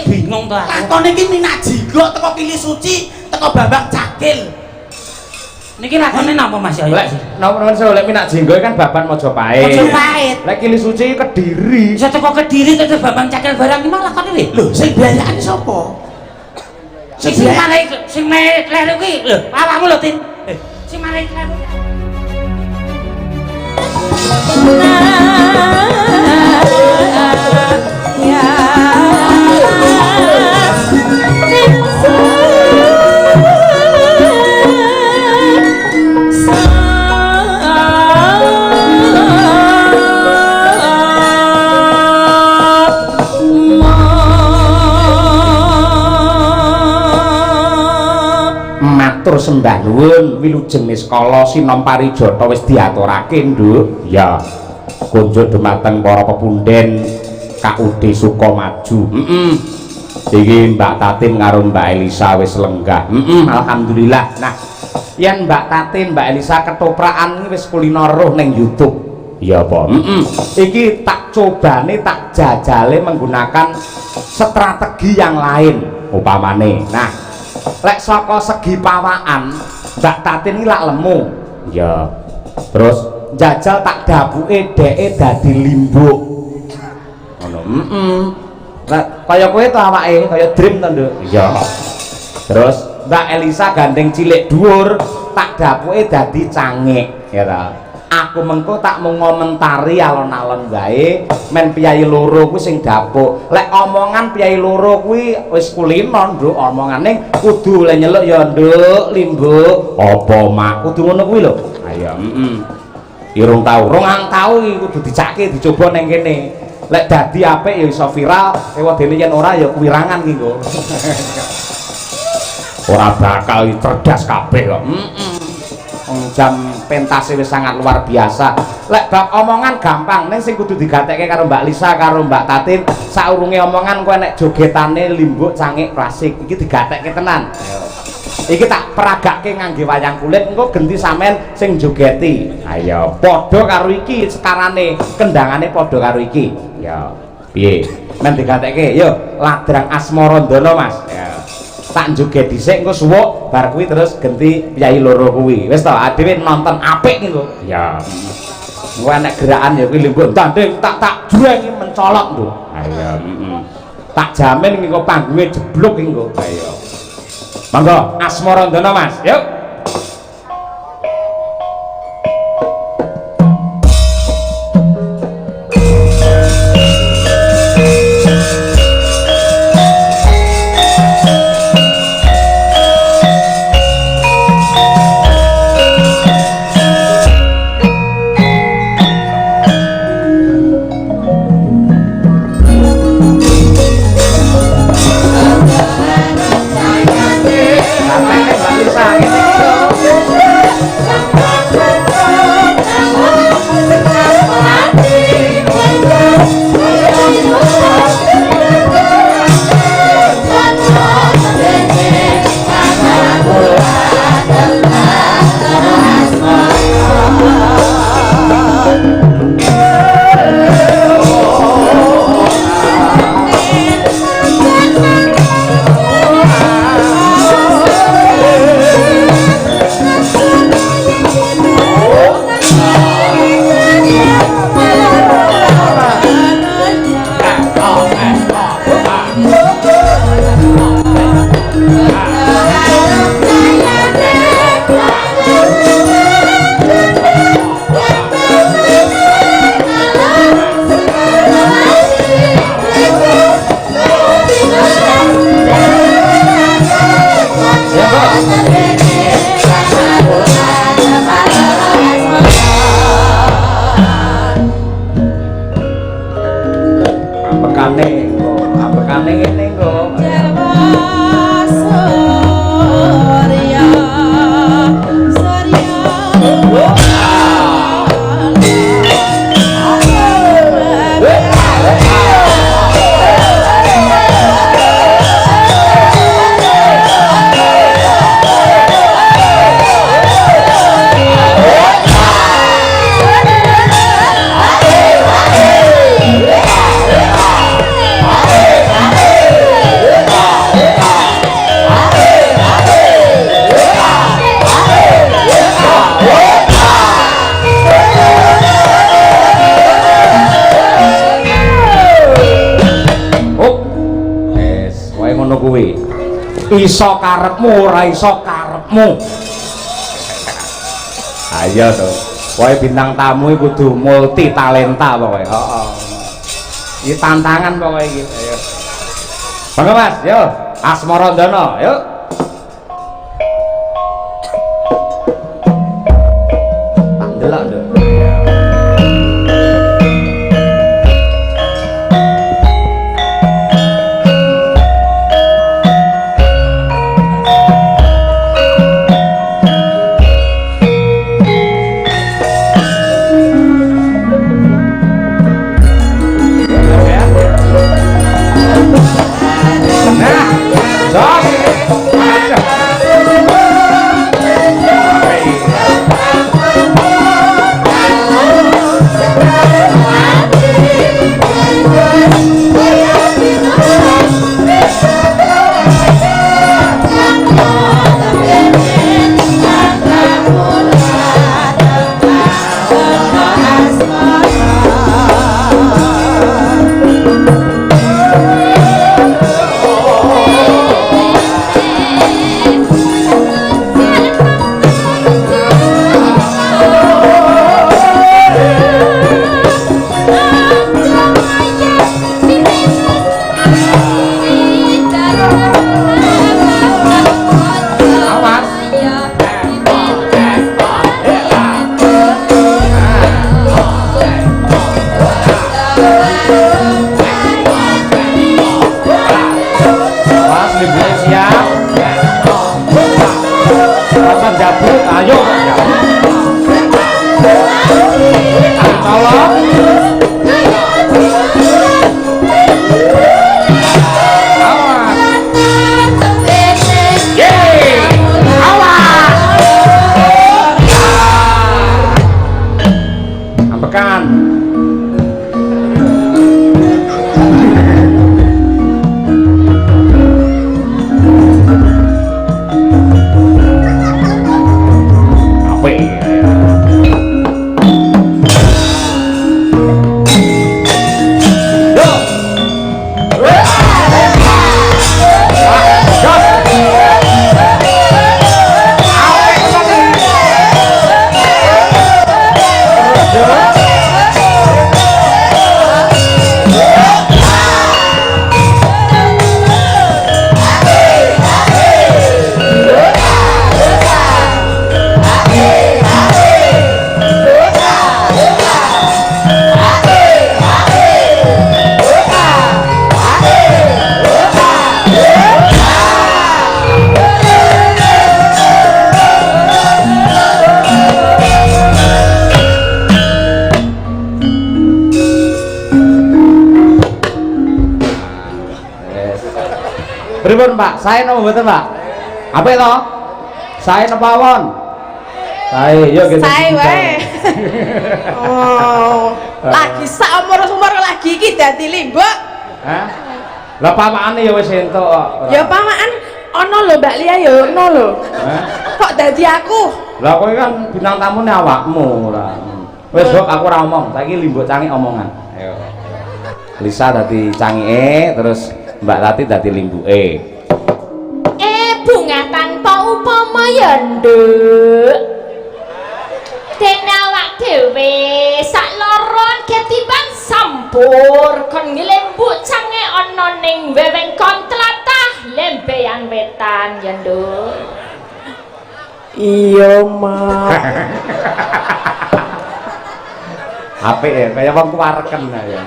Bingung to aku. Takon iki minak jigo teko Kili Suci, teko Bambang Cakil. Niki lakone napa Mas ya? Lek napa lek minak jenggo kan Baban Mojopahit. Mojopahit. Lek Kili Suci Kediri. Iso teko Kediri terus Bambang Cakil barang iki malah lakone lho. Lho, sing blayakane sapa? Sing mare kleru kuwi lho, awakmu lho Tin. Sing mare kleru. Matur sembah nuwun wilujeng niskala sinom parijata wis diaturake Nduk. Ya. Kunjuk dumateng para pepunden KUD Sukamaju. Iki Mbak Tatin karo Mbak Elisa wis lenggah. Alhamdulillah. Nah, yen Mbak Tatin, Mbak Elisa ketoprakan wis kulino roh ning YouTube. Ya apa? Iki tak cobane tak jajale menggunakan strategi yang lain upamane. Nah, lek saka segi pawakan Mbak Tatin iki lak lemu. Ya. Terus jajal tak dabuke dheke dadi limbuk. Ngono. Kaya kowe to awake, kaya dream to, Nduk. Iya. Terus Mbak Elisa gandeng cilik dhuwur, tak dapuke dadi cangik, ya ta. Aku mengko tak mau ngomentari alon-alon wae, men piyai loro kuwi sing dapuk. Lek omongan piyai loro kuwi wis kulino, Nduk, omongane kudu le nyeluk ya, Nduk, limbuk. Apa mak kudu ngono kuwi lho. Ayo, irung tau, rong tau iki kudu dicake, dicoba ning kene. Lek dadi apik ya iso viral, ewadene yen ora ya kuwirangan iki kok. Ora bakal cerdas kabeh kok. Jam pentase wis sangat luar biasa. Lek bab omongan gampang, ning sing kudu digatekke karo Mbak Lisa karo Mbak Tatin, saurunge omongan kowe nek jogetane limbuk cangik klasik iki digatekke tenan. Iki tak peragake ngangge wayang kulit, engko genti sampean sing jogeti. Ayo, padha karo iki sekarane, kendangane padha karo iki. Ya, piye? Men digatekke, yo ladrang Asmarandana, Mas. Ya. Tak joget dhisik engko suwuk, bar kuwi terus genti piyai loro kuwi. Wis to, dhewe nonton apik engko. Ya. Engko enek gerakan ya kuwi limbuk tanding tak jurengi mencolok lho. Ayo, tak jamin engko panggunge jeblok engko. Ayo. Monggo Asmarandana, Mas. Yuk. iso karepmu ora iso karepmu. Ayo to. Kowe bintang tamu iki kudu multi talenta pokoke. Heeh. Iki tantangan pokoke iki. Ayo. Monggo Mas, yo. Asmarandana, yuk. Tak delok lho. Pripun Pak? Sae napa mboten Pak? Apa to? Sae napa awon? Sae, yo kita. Sae wae. Oh, lagi sak umur-umur lagi iki dadi limbuk. Hah? Lah pawakane ya wis entuk kok. Ya pawakan ana lho Mbak Lia ya ono lho. Hah? Kok dadi aku? Lah kowe kan bintang tamune awakmu ora. Wis kok aku ora omong, saiki limbuk cangik omongan. Ayo. Lisa dadi cangike terus Mbak Tati dadi limbuke. Bunga tanpa upama ya nduk. Dene awak dhewe sak loron ketiban sampur kon nglembuk cange ana ning wewengkon tlatah lembeyan wetan ya nduk. Iya, Mak. Apik ya, kaya wong kuwareken ya.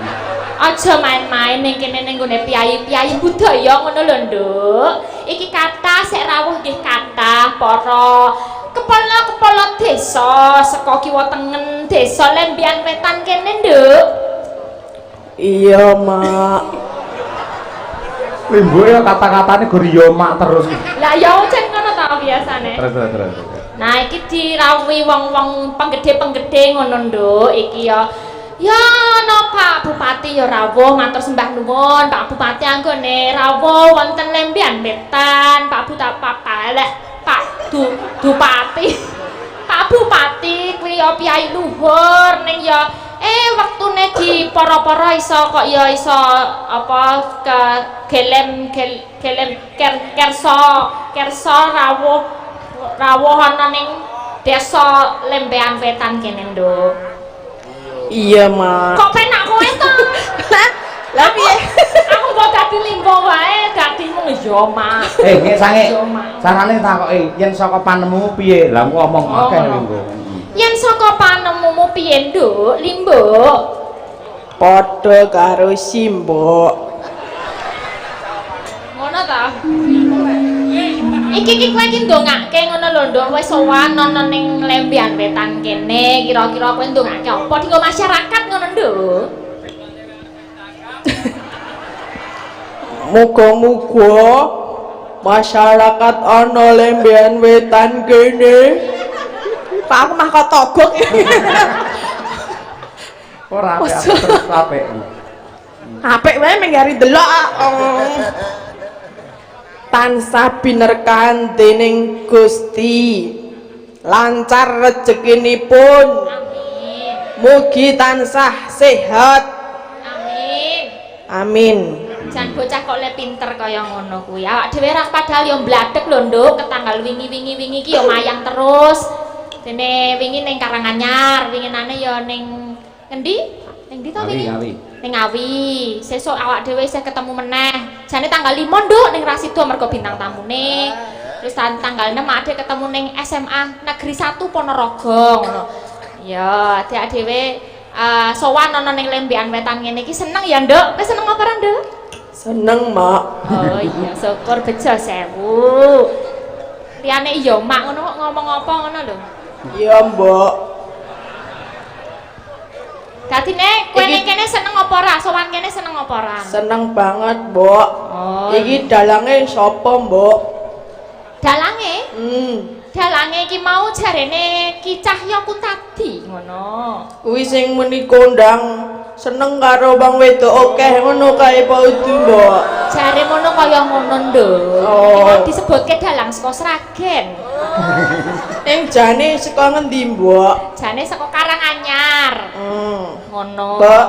Aja main-main ning kene ning gone piyai-piyai budaya ngono lho, Nduk. Iki kathah sik rawuh nggih kathah para kepala-kepala desa saka kiwa tengen desa Lembian Wetan kene, Nduk. Iya, Mak. Limbuke kata-katane guriyo mak terus. Lah ya jan ngono ta biasane. Terus. Nah, iki dirawuhi wong-wong penggede-penggede ngono, Nduk. Iki ya ana Pak Bupati ya rawuh matur sembah nuwun Pak Bupati anggone rawuh wonten Lembian Wetan Pak Dupati Pak Bupati kuwi ya piyai luhur ning ya Wektune di para-para iso kok ya iso apa ke gelem kersa rawuh ana ning desa Lembean Wetan kene, Nduk. Iya, Mak. Kok penak kowe to? Lah piye? Aku kok dadi limbo wae, dadimu ya, Mak. Nggih sange. Carane takoki yen saka panemumu piye? Lah aku omong akeh lho. Yen saka panemumu piye, Nduk? Limbo. Padha karo Simbok. Ngono ta? Iki kowe iki ndongake ngono lho, Nduk. Wis sowan ana ning Lembean Wetan kene, kira-kira kowe ndongake apa dienggo masyarakat ngono, Nduk? Muga-muga masyarakat ana Lembean Wetan kene. Pak aku mah kok togok. Ora terus apik. Apik wae menggari delok. Tansah binerkahan dening Gusti. Lancar rezekinipun. Amin. Mugi tansah sehat. Amin. Amin. Jan bocah kok le pinter kaya ngono kuwi. Awak dhewe ra padahal yo mbladek lho, Nduk, ketanggal wingi iki yo mayang terus. Dene wingi ning Karanganyar, winginane yo ning endi? Ning ndi to wingi? Ning Ngawi. Sesuk awak dhewe isih ketemu meneh. Jane tanggal 5, Nduk, ning Rasido mergo bintang tamune. Terus tanggal 6 ade ketemu ning SMA Negeri 1 Ponorogo ngono. Ya, adik dhewe sowan ana ning Lembean Wetan ngene iki seneng ya, Nduk. Kowe seneng apa ra, Nduk? Seneng, Mak. Oh iya, syukur bejo 1000. Liyane iya, Mak, ngono kok ngomong apa ngono lho. Iya, Mbok. Dadine kowe ning kene seneng apa ora? Sowan kene seneng apa ora? Seneng banget, Mbok. Oh. Iki dalange sapa, Mbok? Dalange? Dalange iki mau jarene Ki Cahya Kutadi ngono. Kuwi sing muni kondang seneng karo bang wedok akeh ngono kae Pak Udu, Mbok. Jare ngono kaya ngono, Nduk. Oh. Iki disebutke dalang saka Sragen. Ning jane saka ngendi, Mbok? Jane saka Karanganyar. Ngono. Mbok.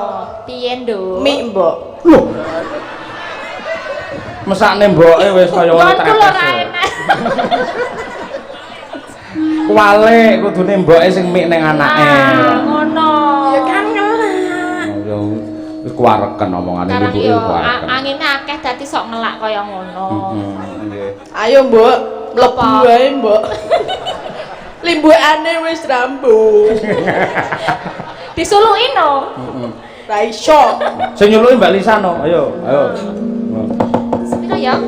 Piye, Nduk? Mik, Mbok. Loh. Mesakne mboke wis kaya ngono Kon kula ra tetes. enak. Kuwale kudune mboke sing mik ning anake. Ngono. Ya kan ngelak. Ya wis kuwareken omongane Karang ibuke yo kuwareken. angine akeh dadi sok ngelak kaya ngono. Nggih. Ayo, Mbok, mlebu Apa? wae, Mbok. Limbukane wis rambut. Disuluki no. Ra iso. Sing nyuluki Mbak Lisa no. Ayo. Sepira ya?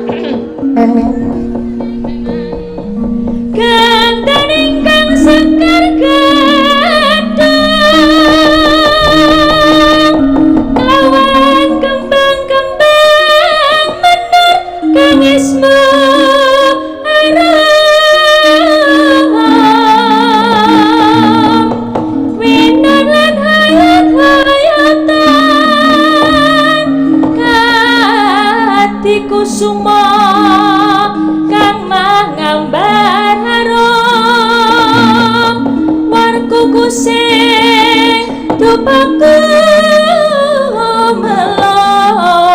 Ganten ingkang sekar gadang lawan kembang-kembang menur kang ismu aram winar lan hayat-hayatan kati kusuma kang mangambar harum warku kusing dupaku melon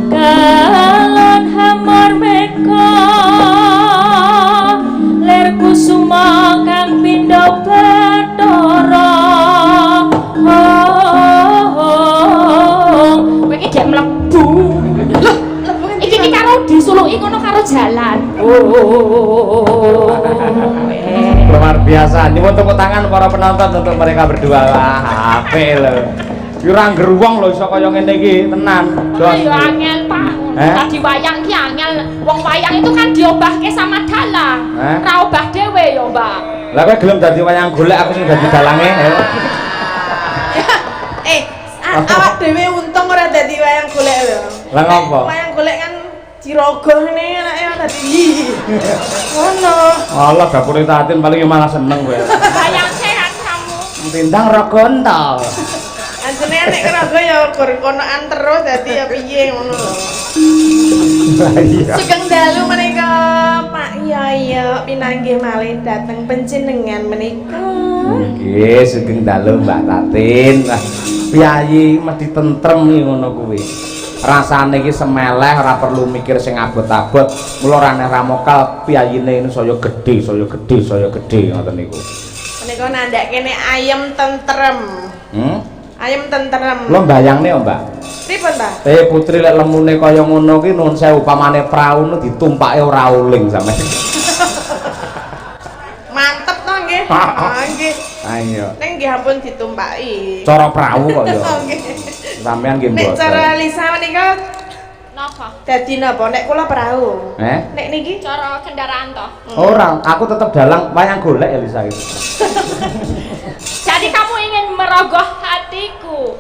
kalon hamar meka ler kusuma kang pindho bathara kowe iki gek mlebu iki karo disuluki ngono karo jalan. Luar biasa. Nyuwun tepuk tangan para penonton untuk mereka berdua. Wah, apik lho. Ki ora nggeruwong lho iso kaya ngene iki, tenan. Jos. Ya angel, Pak. Tadi wayang ki angel. Wong wayang itu kan diobahke sama dalang. Ra obah dhewe ya, Mbak. Lah kowe gelem dadi wayang golek aku sing dadi dalange. Awak dhewe untung ora dadi wayang golek lho. Lah ngopo? Wayang golek kan Cirogo ngene anake dadi. Ngono. Allah dapure tatin paling yo malah seneng kowe. Wayang sehat kamu. Tindang rogontol. Anjene nek kerago ya gur konoan terus dadi ya piye ngono lho. Iya. Sugeng dalu menika Pak Yoyo pinanggih nggih malih dhateng panjenengan menika. Nggih, sugeng dalu Mbak Tatin. Wah, piyayi mesti tentrem iki ngono kuwi. Rasane iki semeleh, ora perlu mikir sing abot-abot. Mula raneh ramokal piyayine ini saya gedhe, saya gedhe ngoten niku. Menika nandak kene ayem tentrem. Ayem tentrem. Lho mbayangne ya, Mbak. Pripun, Mbak? Putri lek lemune kaya ngono ki nuwun sewu upamane praune ditumpake ora uling sampeyan. Mantep to nggih. Nggih. Ayo. Ning nggih ampun ditumpaki. Cara prawu kok ya. Nggih. Sampeyan nggih Nek mboten. cara Lisa menika Napa? dadi napa? Nek kula perahu. Nek niki Cara kendaraan toh. Ora, aku tetep dalang wayang golek ya Lisa iki. Jadi kamu ingin merogoh hatiku.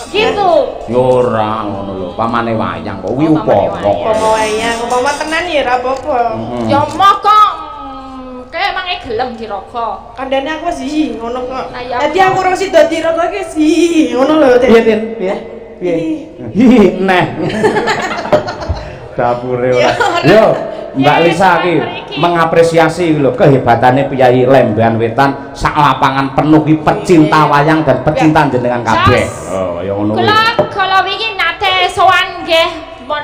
Gitu. Ya ora ngono lho, pamane wayang kok kuwi Oh, pamane upama. upama wayang, upama tenan ya ora apa-apa. Ya moko kayak emangnya gelem dirogoh. Kandhane aku sih ngono kok. Nah, ya Dadi Allah. aku ora sida dirogoke sih ngono lho. Piye, Tin? Piye? Piye? Hi, neh. Dapure ora. Yo, Mbak Lisa iki mengapresiasi lho kehebatannya Piyayi Lembean Wetan sak lapangan penuh ki pecinta wayang dan pecinta jenengan kabeh. Oh, ya ngono. Kalau wingi nate sowan nggih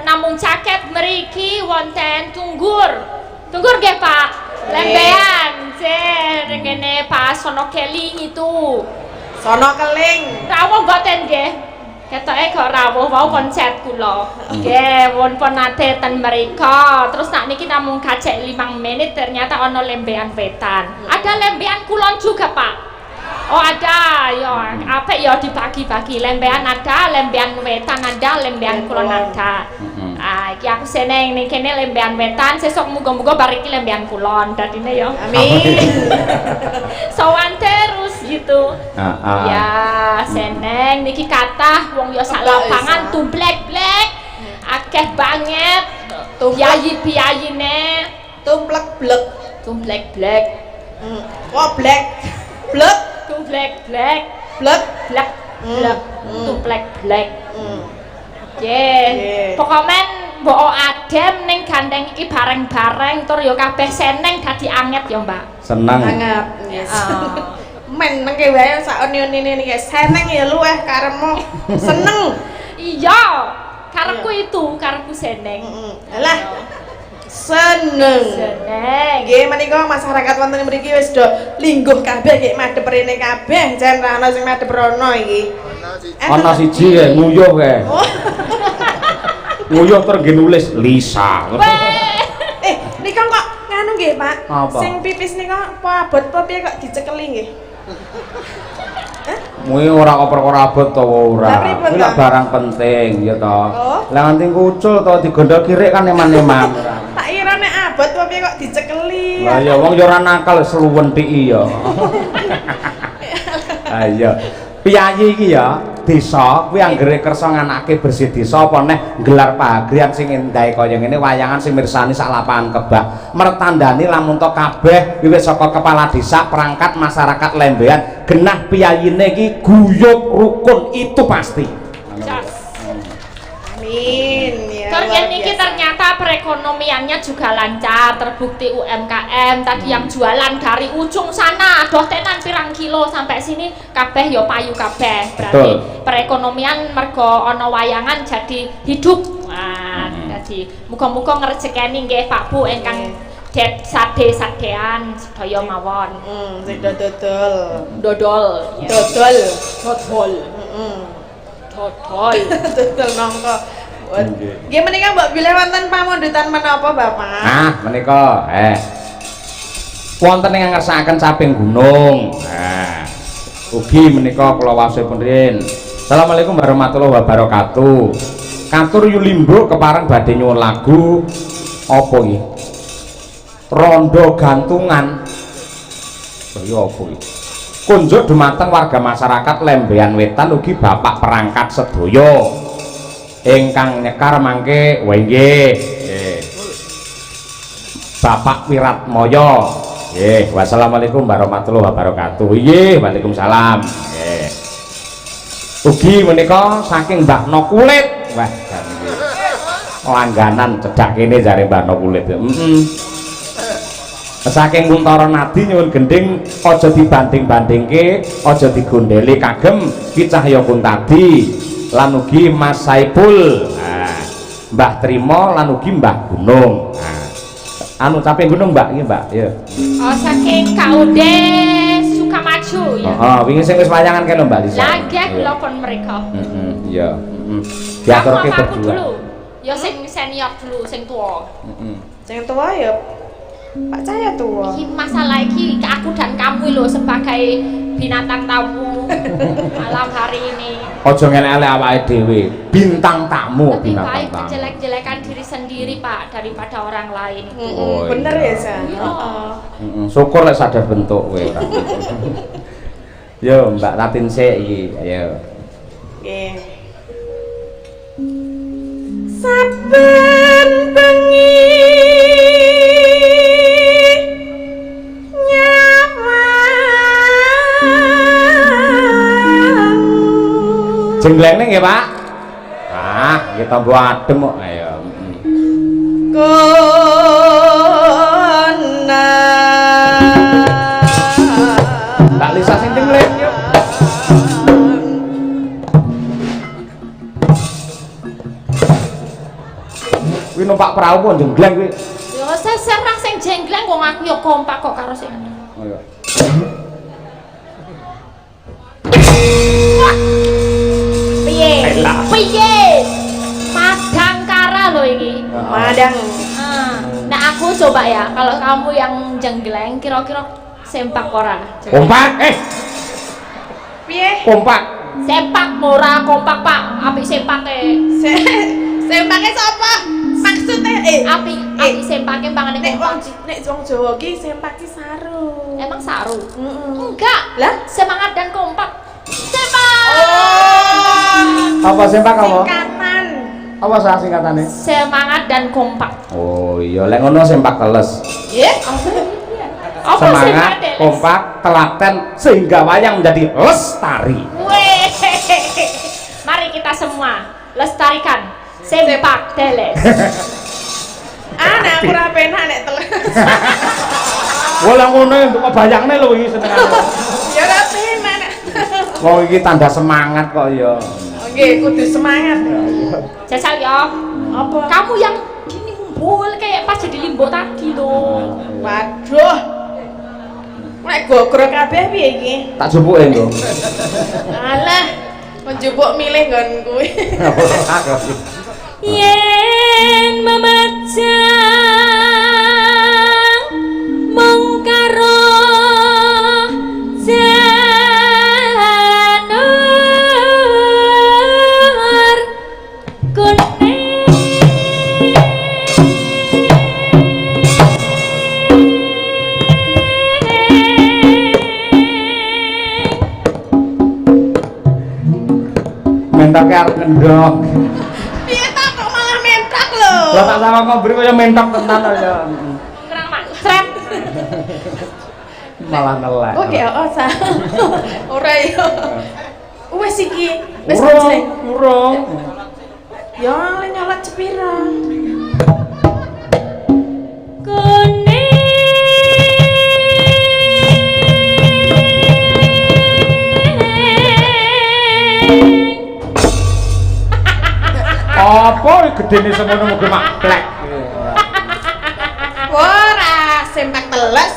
namung caket mriki wonten Tunggur. Tunggur nggih, Pak. Lembean, kene Pak Sono Keling itu. Sono Keling. Rawuh mboten nggih. Ketoke kok rawuh wau konset kula. Nggih, pun nate ten mrika. Terus nak niki namung kacek 5 menit ternyata ono Lembean Wetan. Ada Lembean Kulon juga, Pak. Oh ada, ya apik ya dibagi-bagi. Lembean ada, Lembean Wetan ada, Lembean Kulon ada. Ah, iki aku seneng ning kene Lembean Wetan, sesuk muga-muga bar iki Lembean Kulon dadine ya. Amin. Sowan terus gitu. Ya, seneng niki kathah wong ya sak lapangan tumblek-blek. Akeh banget. Piyayi-piyayine Tumplek-blek. tumblek-blek. Kok blek? Blek, Tumblek-blek. blek. Blek, blek. Tumblek-blek. Nggih. Pokoknya mbok adem ning gandeng iki bareng-bareng tur ya kabeh seneng dadi anget ya, Mbak. Seneng. Sangat. Men nengke wae sak oni-onine niki seneng ya luweh karepmu. Seneng. Iya, karepku itu, karepku seneng. Alah. Seneng. Seneng. Nggih menika masyarakat wonten mriki wis do lingguh kabeh nggih madhep rene kabeh jan ra ana sing madhep rono iki. Ana siji kae nguyuh kae. Oh. Nguyuh ter nggih nulis Lisa. Nika kok nganu nggih, Pak. Apa? Sing pipis nika apa abot apa piye kok dicekeli nggih? Kuwi ora kok perkara abot to ora. Lah, pripun, Kuwi lak Pak? barang penting ya to. Oh. Lah nganti kucul to digondol kirik kan eman-eman. Tak kira nek abot apa piye kok dicekeli. Lah ya wong ya ora nakal sluwen tiki ya. Ayo. Piyayi iki ya desa kuwi anggere kersa nganake bersih desa apa neh gelar pagrian sing endahe kaya ngene wayangan sing mirsani sak lapangan kebak. Mertandani lamun to kabeh wiwit saka kepala desa perangkat masyarakat Lembean genah piyayine iki guyub rukun itu pasti. Amin. Ya. Tur luar niki biasa. ternyata perekonomiannya juga lancar, terbukti UMKM tadi yang jualan dari ujung sana adoh tenan pirang kilo sampai sini kabeh ya payu kabeh. Berarti Betul. perekonomian mergo ana wayangan jadi hidup. Wah, jadi muga-muga ngrejekeni nggih Pak Bu ingkang sade-sadean sedaya mawon. Sing dodol. Dodol. Dodol. Dodol. Dodol. Dodol nongko. Nggih menika mbok bilih wonten pamundutan menapa, Bapak? Nah, menika wonten ing ngersakaken saping gunung. Nah, ugi menika kula waosipun rin. Assalamualaikum warahmatullahi wabarakatuh. Katur Yulimbo kepareng badhe nyuwun lagu apa iki? Rondo gantungan. Kaya apa iki? Kunjuk dumateng warga masyarakat Lembean Wetan ugi Bapak perangkat sedaya ingkang nyekar mangke nggih. Bapak Wiratmaya. Nggih, wassalamualaikum warahmatullahi wabarakatuh. Nggih, waalaikumsalam. Nggih. Ugi menika saking Mbah No Kulit. Wah, langganan cedhak kene jare Mbah No Kulit. saking Kuntara Nadi nyuwun gending aja dibanding-bandingke, aja digondheli kagem Ki Cahya Kuntadi lan ugi Mas Saipul. Nah, Mbah Trima lan ugi Mbah Gunung. Nah, anu capek Gunung Mbak, iki Mbak, ya. Oh, saking Kaude Sukamaju ya. Oh, wingi sing wis wayangan kene Mbak Lisa. Lagi kula pun mereka. Iya, diaturke Aku berdua. dulu. Ya sing senior dulu, sing tua. Yang tua ya Pak Cahya tua. Iki masalah iki aku dan kamu loh sebagai binatang tamu malam hari ini. Aja ngelek-elek awake dhewe. Bintang tamu, Lebih bintang baik tamu. menjelek-jelekan diri sendiri Pak daripada orang lain. Oh, Bener iya. ya San. Syukur lek sadar bentuk kowe ora. Yo, Mbak Latin sik iki. Ayo. Nggih. Saben bengi Jengglenge nggih, Pak. Ah, nggih tambo adem kok. Ayo. Kona Mbak Lisa sing jenggleng yuk. Kuwi numpak perahu kok jenggleng kuwi. Ya seserah sing jenggleng wong aku ya kompak kok karo sing. Oh iya. Piye? Piye? Madang kara lho iki. Madang. Nah aku coba ya, kalau kamu yang jenggleng kira-kira sempak ora? Kompak, Piye? kompak. Sempak ora kompak Pak, apik sempake. Sempake sapa? Maksudnya Apik sempake pangane nek wong kompak. Wong Jawa ki sempak ki saru. Emang saru? Heeh. Enggak. Lah? Semangat dan kompak. Sempak. Apa sempak apa? Singkatan. Apa sah singkatane? Semangat dan kompak. Oh iya, lek ngono sempak teles. Nggih. Apa Semangat, sempak, Des? kompak, telaten sehingga wayang menjadi lestari. Weh. Mari kita semua lestarikan sempak teles. Anak ora penak nek teles. Wala ngono kok bayangne lho iki senengane. Ya ora penak nek. Wong iki tanda semangat kok ya. Nggih, kudu semangat. Jajal ya. Apa? Kamu yang gini ngumpul kayak pas jadi limbo tadi loh. Waduh. Nek gogro kabeh piye iki? Tak jupuke lho. Alah, menjupuk milih nggon kuwi. Yen memajang mung karo janur kuning. Mentake arep ngendok. Piye ta kok malah mentak lho? Lah tak sama ngobrol kaya mentok tenan ya. Kurang maksret. Malah nelek. Oke, sa. Ora yo. Wes iki, wis Urung, selesai. urung. Ya le nyolot cepira. Apa gedene semono mugi maklek. Ora sempak teles.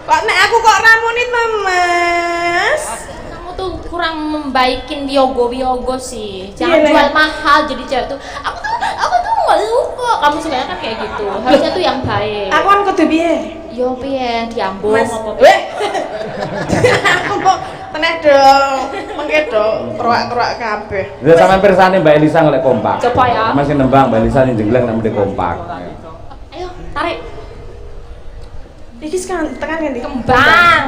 Kok nek aku kok ramuni Mas? Kamu tuh kurang membaikin biogo sih. Jangan Iya, jual Len. mahal jadi cewek tuh. Aku tuh nggak suka. Kamu sebenarnya kan kayak gitu. Harusnya tuh yang baik. Aku kan kudu piye? Yo piye diambung Mas. apa piye? Weh. Aku kok tenan dong. Mengke do keruak-keruak kabeh. Ya sampean pirsani Mbak Elisa ngelek kompak. Coba ya. Masih nembang Mbak Elisa sing jenggleng nang kompak. Ayo tarik Iki sekarang tekan kan di kembang.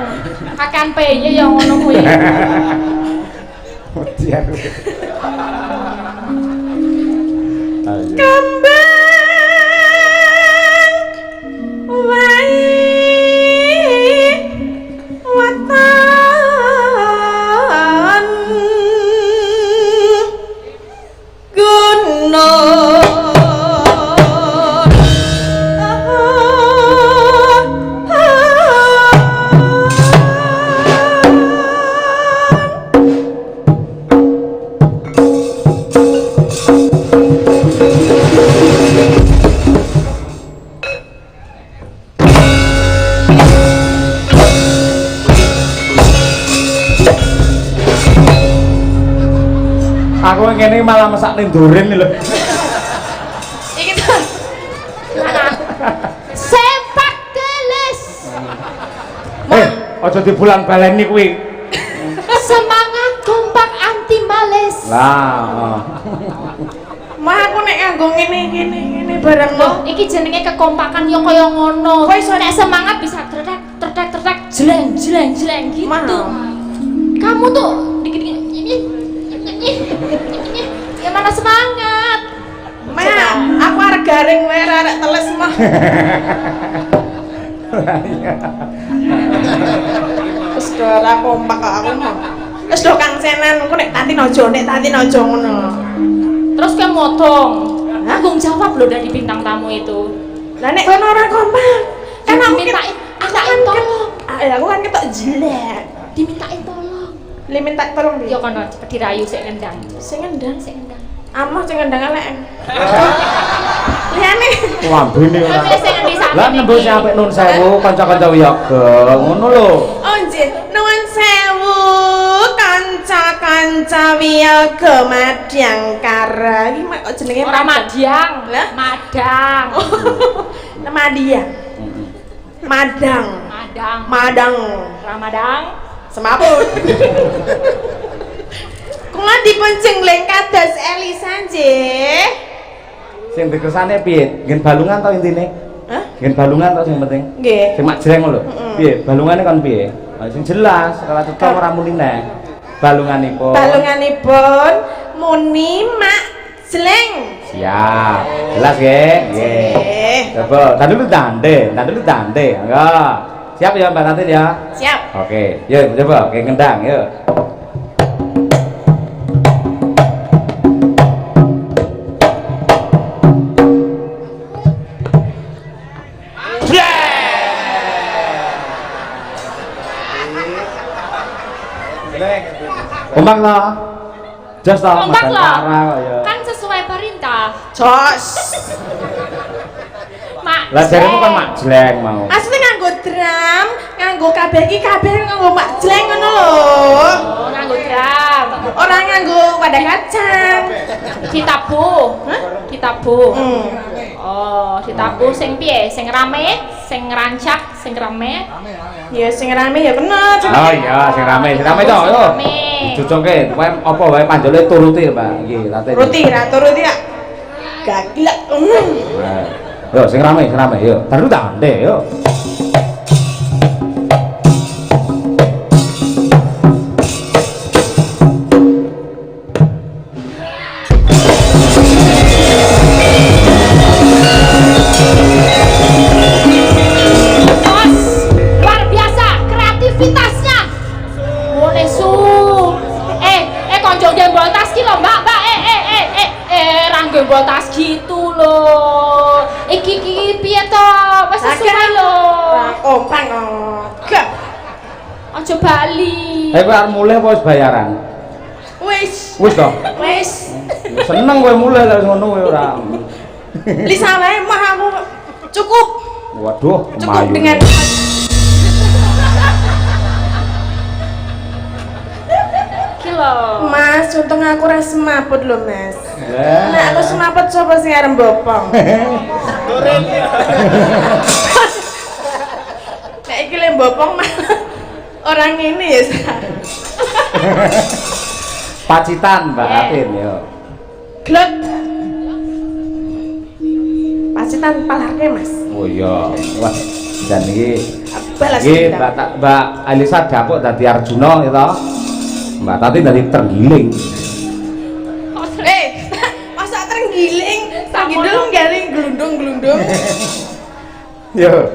Kakan peye yang ngono kuwi. Mutian. Ayo. Kembang wae watan gunung Aku ngene malah masak ning duren lho. Iki to. Sepak gelis. Aja dibulan baleni kuwi. Semangat kompak anti males. Lah, Mah aku nek nganggo ngene bareng Loh, iki jenenge kekompakan yo kaya ngono. Kok iso Nek semangat bisa terdek jeleng gitu. Mau. Kamu tuh dikit-dikit ya mana semangat. Mah, aku arek garing wae arek teles mah. Wis do ora kompak kok aku mah. Wis do Kang Senan, engko nek Tanti Nojo ngono. Terus kayak motong. Tanggung jawab loh dari bintang tamu itu. Lah nek kono ora kompak, kan aku dimintain tolong. Aku kan ketok jelek. Dimintain tolong. Le minta tolong Yo dia. kono cepet dirayu sik ngendang. Sing ngendang. Amah Sing ngendang elek. Liyane. lambene ora. Tapi sing ngendi sampe. Lah nembus sampe nun sewu kanca-kanca wiyaga. Ngono lho. Oh nggih, nuwun sewu kanca-kanca wiyaga Madangkara. Iki kok jenenge Ora Madyang. Lah? Madang. Madang. Madang. Ramadang. Semaput. Kula dipun jengleng kados Elisa nggih. Sing dikersane piye? Ngen balungan to intine? Hah? Ngen balungan to sing penting. Nggih. Sing mak jreng lho. Piye? Balungane kon piye? Sing jelas, ora tetep ora muni neh. Balunganipun. Balunganipun muni mak jleng. Siap. Jelas nggih? Nggih. Coba, tadi dulu dande. Enggak. Siap ya Mbak Tatin ya? Siap. Oke. Yuk, coba kayak ngendang, yuk. Kompak lo. Jos to, Kompak lo. Madangkara kok ya. Kan sesuai perintah. Jos. Mak. Lah jaremu kan mak jleng mau. Asli nganggo drum, nganggo kabeh nganggo mak jleng ngono lho. Oh, nganggo drum. Ora nganggo wadah kacang. Ditabuh. Hah? Ditabuh. Hmm. Oh, ditabuh sing piye? Sing rame, sing rancak, sing rame. Ya sing rame ya kena. Oh iya, sing rame to, yo. Rame. Dicucungke, kowe apa wae panjole turuti, Mbak. Nggih, Tatin. Ruti ra turuti ya. Gaglek. Nah, yo sing rame, yo. Taruh dande, yo. Bos, luar biasa kreativitasnya. Boleh su. Konco gembol tas ki lho, Mbak. Gembol tas gitu loh. Iki piye to? Wis sesuai lho. Kompak kok. Gak. Aja bali. Kowe arep mulih apa wis bayaran? Wis. Wis to. Wis. Seneng kowe mulih lek ngono kowe ora. Lisa wae mah aku cukup. Waduh, Cukup mayu. dengan Kilo. Mas, untung aku ora semaput lho, Mas. Lah. Nek aku semaput sapa sing arep bopong? Nek iki le bopong mah orang ini ya. Pacitan Mbak Tatin yo. Glek. Pacitan palarke, Mas. Oh iya. Wah, dan iki Balas nggih dendam. Mbak Alisa dapuk dadi Arjuna ya to. Mbak Tatin dadi terenggiling. Masa terenggiling, terenggiling garing glundung-glundung. Yo.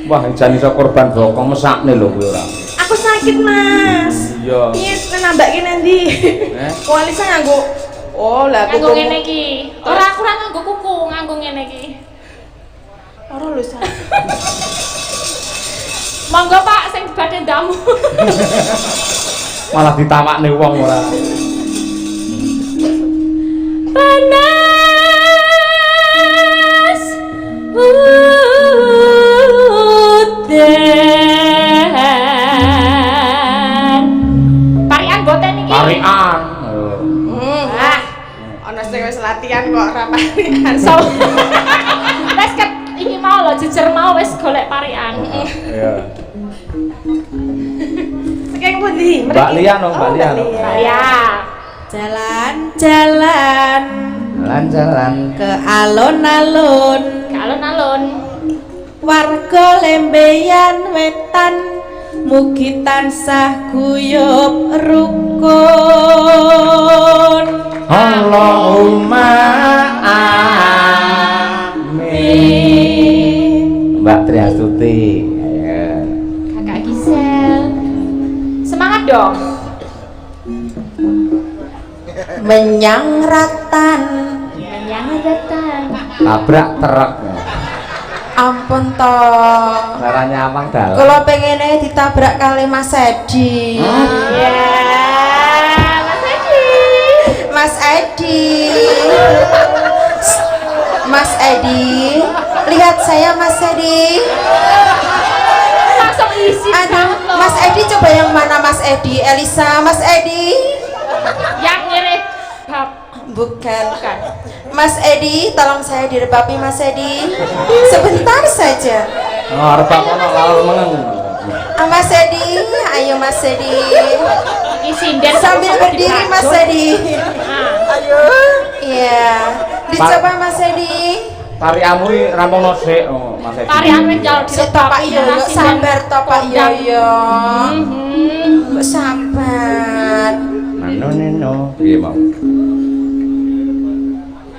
Wah, jan iso korban bokong mesakne lho kuwi ora. Aku sakit, Mas. Iya. Piye nambahke nanti? Kualisa nganggo. Oh, lah nganggo ngene iki. Ora aku ora nganggo kuku, nganggo ngene iki. Ora lho, Sa. Monggo Pak sing badhe ndamu. Malah ditawakne wong ora. Panas udan. Parian boten iki. Parian. Ana sing wis latihan kok ora parian. So. Wes ket iki mau lho jejer mau wis golek parian. Iya. Saking pundi? Mbak Lian dong, Mbak Lian. Ya. Jalan-jalan Jalan-jalan ke alun-alun, Alun-alun. warga lembeyan wetan, mugi tansah guyub rukun. Allahumma amin. Mbak Triastuti. Ya. Kakak Gisel. Semangat dong. Menyang ratan, Yang datang. Tabrak truk. ampun toh. Lara nyawang dalan. Kalau pengennya ditabrak kali Mas Edi. Ya, Mas Edi. Mas Edi. Mas Edi, lihat saya Mas Edi. Langsung isi. Aduh, Mas Edi coba yang mana Mas Edi? Elisa, Mas Edi. Yang ngirit bab. Bukan. Mas Edi, tolong saya direbapi Mas Edi. Sebentar saja. Oh, arep kono lalu mengeng. Mas Edi, ayo Mas Edi. Iki sinden Sambil berdiri Mas Edi. Ayo. Iya. Dicoba Mas Edi. Tariamu rampono sik, oh, Mas Edi. Tarian wis jauh Pak Yoyo, sabar toh Pak Yoyo. Sabar. Mano neno, piye mau?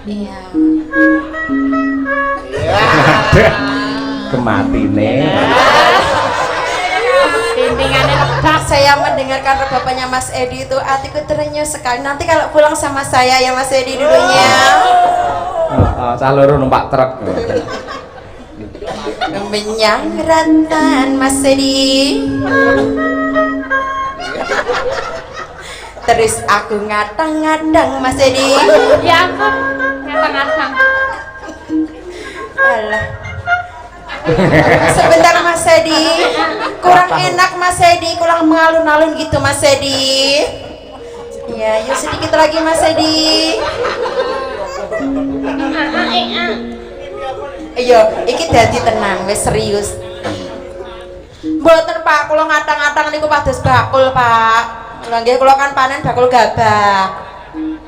Iya. Kematine. Tintingannya lebak. Saya mendengarkan rebapanya Mas Edi itu hatiku terenyuh sekali. Nanti kalau pulang sama saya ya Mas Edi dulunya. Cah loro numpak truk. Menyang rantan Mas Edi. Terus aku ngadang-ngadang Mas Edi. Ya ampun, ngatang-ngatang. Alah. Sebentar Mas Edi. Kurang enak Mas Edi, kurang mengalun-alun gitu Mas Edi. Ya, yuk sedikit lagi Mas Edi. Iya, iki dadi tenang, wis serius. Mboten Pak, kula ngatang-atang niku pados bakul, Pak. Lha nggih kula kan panen bakul gabah.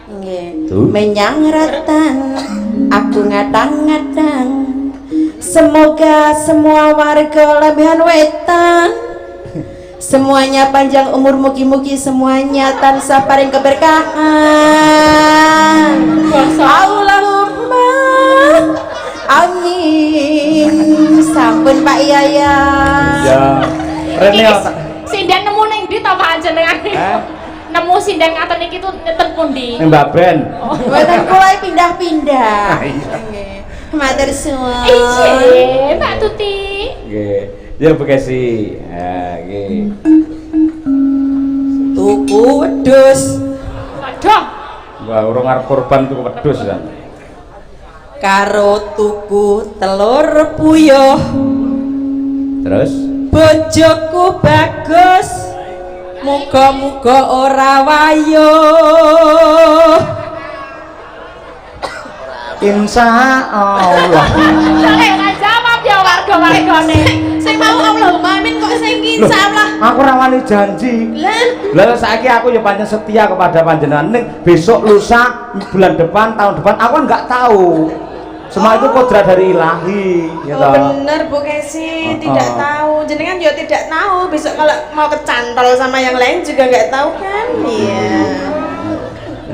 Nggih. Menyang ratan, aku ngatang-ngatang. Semoga semua warga Lebehan Wetan semuanya panjang umur, mugi-mugi semuanya tansah paring keberkahan. Allahumma amin. Sampun Pak Yaya. Ya. Rene Sinden nemu ning ndi ta Pak jenengan? Nemu sinden ngaten iki tuh neten pundi? Mbak Ben. Mboten kula pindah-pindah. Nggih. Matur suwun. Ije, Mbak Tuti. Nggih. Ya Bekasi. Ha, nggih. Tuku wedhus Waduh. Wah, urung arep korban tuku wedhus kan. karo tuku telur puyuh. Terus Bojoku bagus, muga-muga ora wayuh. insya Allah. Soale ora jawab ya warga-wargane. Sing mau Allahumma amin kok sing insyaallah. Aku ora wani janji. Lah saiki aku ya pancen setia kepada panjenengan. Ning besok lusa bulan depan tahun depan aku kan nggak tahu. Semua itu kodrat dari ilahi, ya Oh toh. bener Bu Kesi, tidak tahu. Jenengan juga tidak tahu. Besok kalau mau kecantol sama yang lain juga nggak tahu kan? Iya.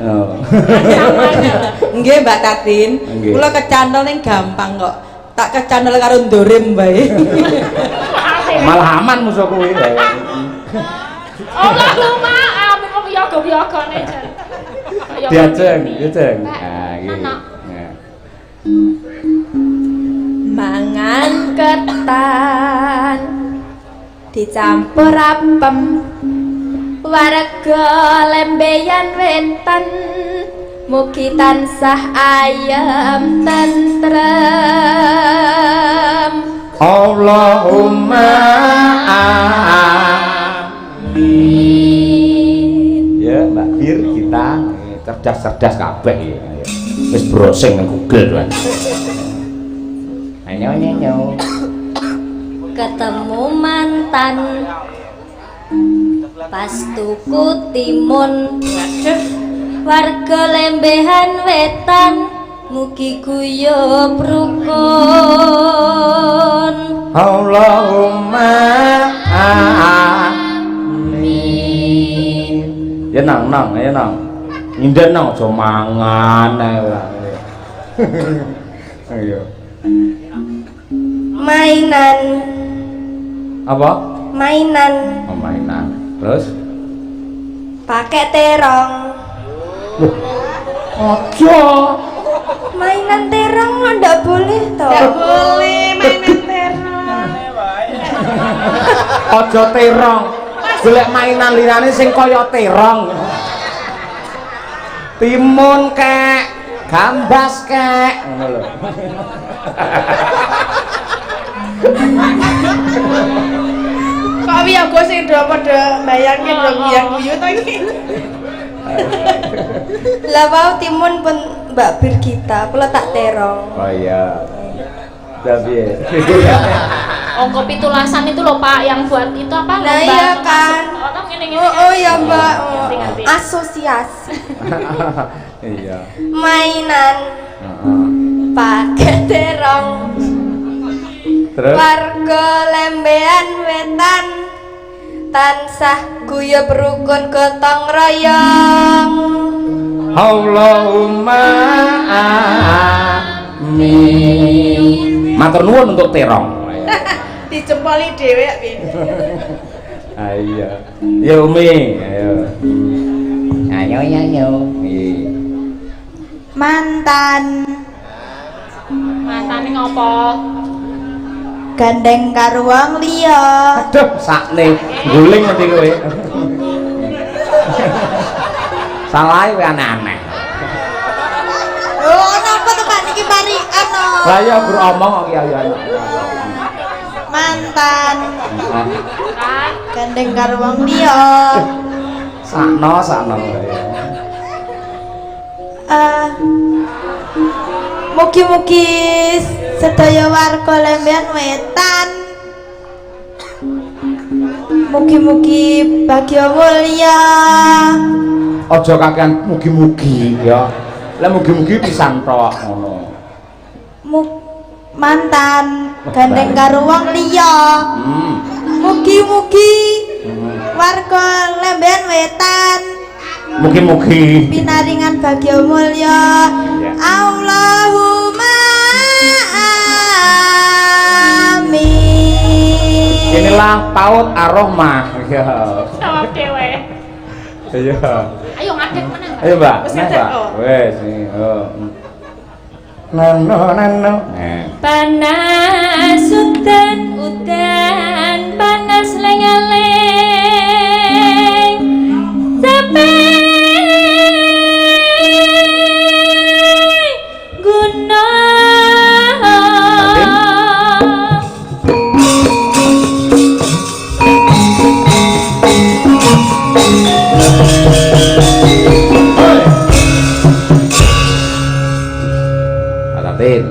Oh. Nggih Mbak Tatin, Nggih. kula kecantol ning gampang kok. Tak kecantol karo Ndorim bae. Malah aman musuh kuwi. Allahumma amin kok yoga-yogane jan. Diajeng. Nah, iki. Mangan ketan dicampur apem warga lembeyan wetan mugi tansah ayem tentrem Allahumma amin. Ya, Mbak Bir kita cerdas-cerdas kabeh ya. Wis browsing nang Google doan. Ayo. ketemu mantan pas tuku timun warga lembehan wetan mugi guyub rukun Allahumma amin. Ya nang nyinden nang aja mangan ae. Ayo. mainan Apa? mainan Oh, mainan. Terus? pakai terong Aja. mainan terong nggak boleh toh Nggak boleh mainan terong. Aja terong. Golek mainan liyane sing kaya terong. Timun kek, gambas kek, ngono lho. Kok wiyaga sing do padha mbayangke do guyu to iki. lah mau timun pun Mbak Birgita kula tak terong Oh iya. Tapi Ongko pitulasan itu loh Pak yang buat itu apa? Nah, lomba iya masuk- kan. Oh, ngene-ngene oh, kan? oh ya Mbak Ngerti-ngerti. asosiasi iya. mainan Heeh. pakai terong Terus warga lembean wetan tansah guyub rukun gotong royong Allahumma amin. Matur nuwun untuk terong. Dijempoli dhewe piye. Ayo. Ya Umi, ayo. Ayo. Iya. mantan Mantane ngopo? gandeng karo wong liya Aduh, sakne guling ngendi kowe. Salah kowe aneh-aneh. oh napa to Pak niki mari ano Lah ya guru omong kok ya ya. mantan Kan? gandeng karo wong liya Sakno ya. mugi-mugi sedaya warga lembean wetan mugi-mugi bagya mulya Aja kakean mugi-mugi ya. Lah mugi-mugi pisan tok ngono. mantan gandeng karo wong liya mugi-mugi warga lembean wetan Mugi-mugi. pinaringan bagya mulya Iya. Allahumma amin Inilah paut ar-rahmah. Ya. Jawab dhewe. Iya. Ayo ngadeg meneh. Ayo, Mbak. Wis Nah, ngadeg, Mbak. oh. Wes nih. Oh. Nano. Panas udan panas lengaleng sampai gunung Atatin.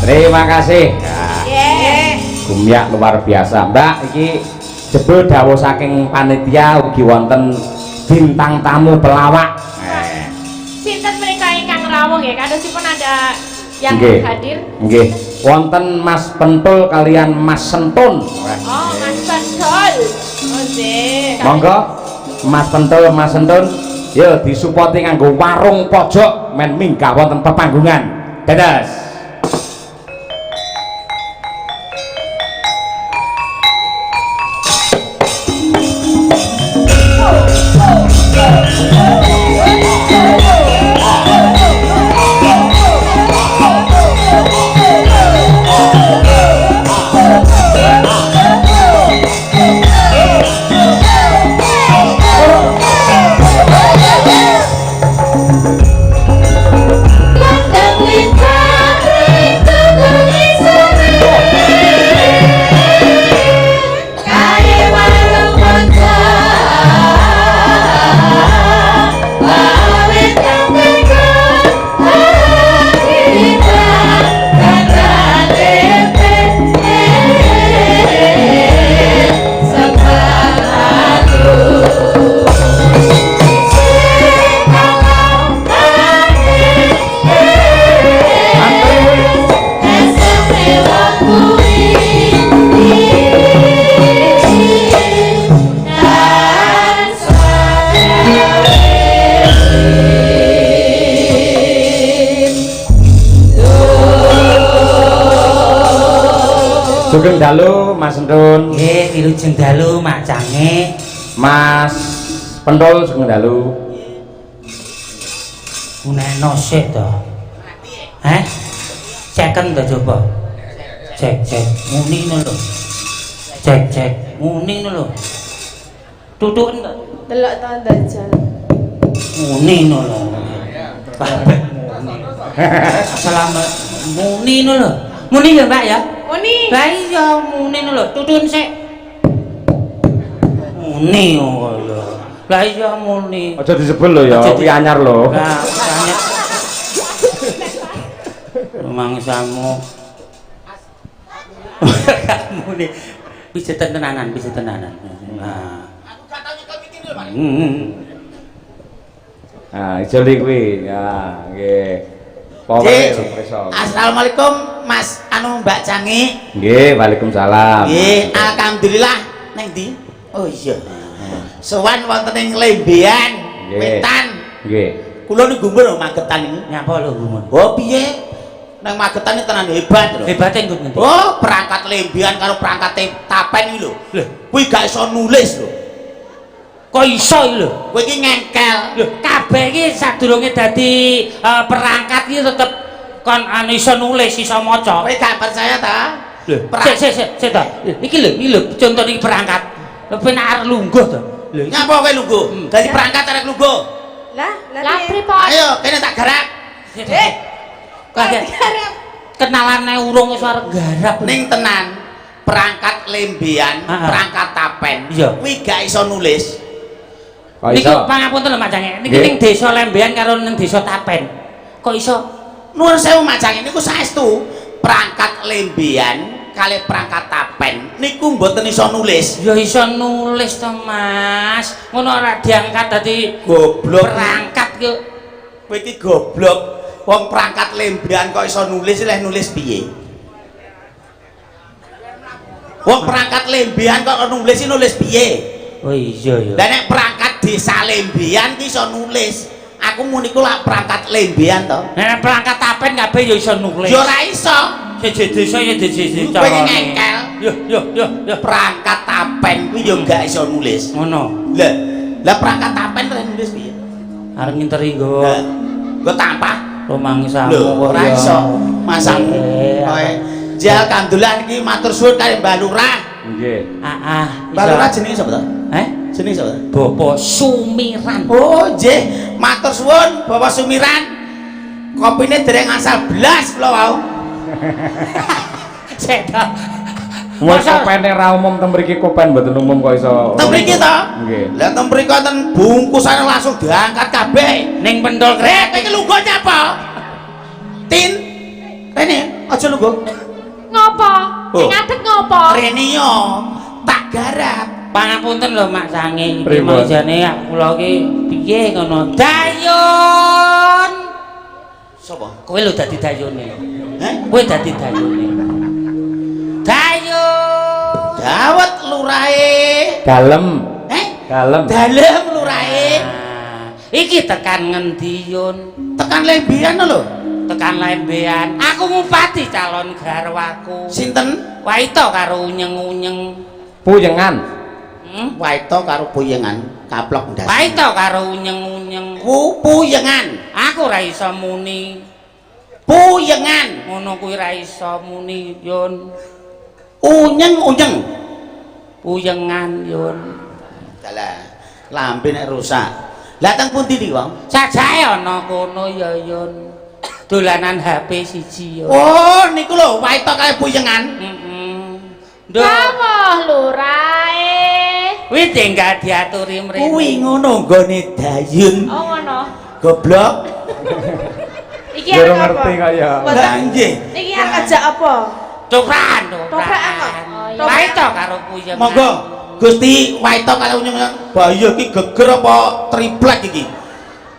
Terima kasih. Nggih. Gumyak luar biasa, Mbak. Iki jebul dawuh saking panitia ugi wonten bintang tamu pelawak. Sinten menika ingkang rawuh nggih? Kadosipun ada yang Nggih. hadir. Nggih. Wonten Mas Pentul kalian Mas Sentun. Oh, Mas Pentul. Oh, nggih. Monggo Mas Pentul, Mas Sentun, yo disupporti nganggo warung pojok men minggah wonten pepanggungan. Dados. Sugeng dalu Mas Sentun. Nggih, wilujeng dalu Mak Cange. Mas Pentul sugeng dalu. Uneno sik to. Heh? Ceken to coba. Cek muni ngono lho. Cek muni ngono lho. Tutuken to. Delok to dajal. Muni ngono lho. Kabeh muni. Selamat muni ngono lho. Muni ya, Mbak ya? Muni. Lah iya muni ngono lho. Tutun sik. Muni ngono lho. Lah iya muni. Aja disebul lho ya, kuwi anyar lho. Lah banyak. Mangsamu. Muni. Bisa tenanan. Nah. Nah, ijoli kuwi. Ya, nggih. Assalamualaikum Mas Mbak Cange. Nggih, waalaikumsalam. Nggih, alhamdulillah neng ndi? Oh iya. Sowan wonten ing Lembean, Wetan. Nggih. Kula niku gumun Magetan niku. Nyapa lho gumun? Oh piye? Nang Magetan iki tenan hebat lho. Hebate nggo ngendi? Oh, perangkat Lembean karo perangkat Tapen iki lho. Lho, kuwi gak iso nulis lho. Kok iso lho? Kowe iki ngengkel. Lho, kabeh iki sadurunge dadi perangkat iki tetep kon iso nulis, iso maca. Kowe gak percaya ta? Lho, sik ta. Iki lho contoh iki perangkat. Penak arep lungguh to. Lho, nyapa kowe lungguh? Dadi perangkat arep lungguh. Lah pripun? Ayo, kene tak garap. Kenalane urung wis arep garap. Ning tenan, perangkat Lembean, perangkat Tapen. Kuwi gak iso nulis. Niku pangapunten lho Mak Cange. Niki ning desa Lembean karo ning desa Tapen. Kok iso? Nuwun sewu Mak Cange niku saestu perangkat Lembean kali perangkat Tapen niku mboten iso nulis. Ya iso nulis to Mas. Ngono ora diangkat dadi goblok perangkat kok. Kowe iki goblok. Wong perangkat Lembean kok iso nulis nulis piye? Wong perangkat Lembean kok nulis piye? Oh iya ya. Lah nek perangkat desa Lembean ki iso nulis. Aku muni ku lak perangkat Lembean to. Nek perangkat Tapen kabeh ya iso nulis. Ya ora iso. Siji desa ya siji cara. Kowe ngengkel. Yo. Perangkat Tapen kuwi yo gak iso nulis. Ngono. Lah perangkat Tapen terus nulis piye? Arep nginteri nggo. Nggo tampah. Romangsamu kok ora iso. Masang kowe. Jal kandulan iki matur suwun kali Mbah Lurah. Nggih. Mbah Lurah jenenge sapa to? Jenenge sapa? Bapak Sumiran. Oh, nggih. Matur suwun Bapak Sumiran. Kopine dereng asal blas kula wau. Seda. Wes kopene ra umum teng mriki kopen mboten umum kok iso. Teng mriki to? Nggih. Lah teng mriki wonten bungkusane langsung diangkat kabeh ning pendol krek. Iki lungguh nyapa? Tin. Rene, aja lungguh. Ngopo? Oh. Ngadeg ngopo? Rene yo tak garap. Pangapunten lho Mak Sangi. Iki Pripun? manjane kula ki piye ngono? Dayun. Sopo? Kowe lho dadi dayune. Heh? Kowe dadi dayune. Dayun. Dawet lurahe. Dalem. Heh? Dalem. Dalem lurahe. Nah, iki tekan ngendi Yun? Tekan lembian lho. Tekan Lembean. Aku ngupati calon garwaku. Sinten? Waito karo unyeng-unyeng. Puyengan. Waito karo puyengan kaplok ndas. Waito karo unyeng-unyeng. Puyengan. Aku ora iso muni. Puyengan. Ngono kuwi ora iso muni Yun. Unyeng-unyeng. Puyengan Yun. Dalah, lambe nek rusak. Lah teng pundi iki, Wong? Sajae ana kono ya Yun. Dolanan HP siji Yun. Oh, niku lho waito kaya puyengan. Nduk. Dawuh lurae. Kuwi tinggal diaturi mrene. Kuwi ngono nggone Dayun. Oh ngono. Goblok. Iki Biar arep ngerti apa? kaya. Lah nggih. Iki arep ngajak apa? Toprak. Toprak apa? Oh, iya. Waito karo puyengan. Monggo Gusti waito kaya unyeng-unyeng. Bahaya iki geger apa triplek iki?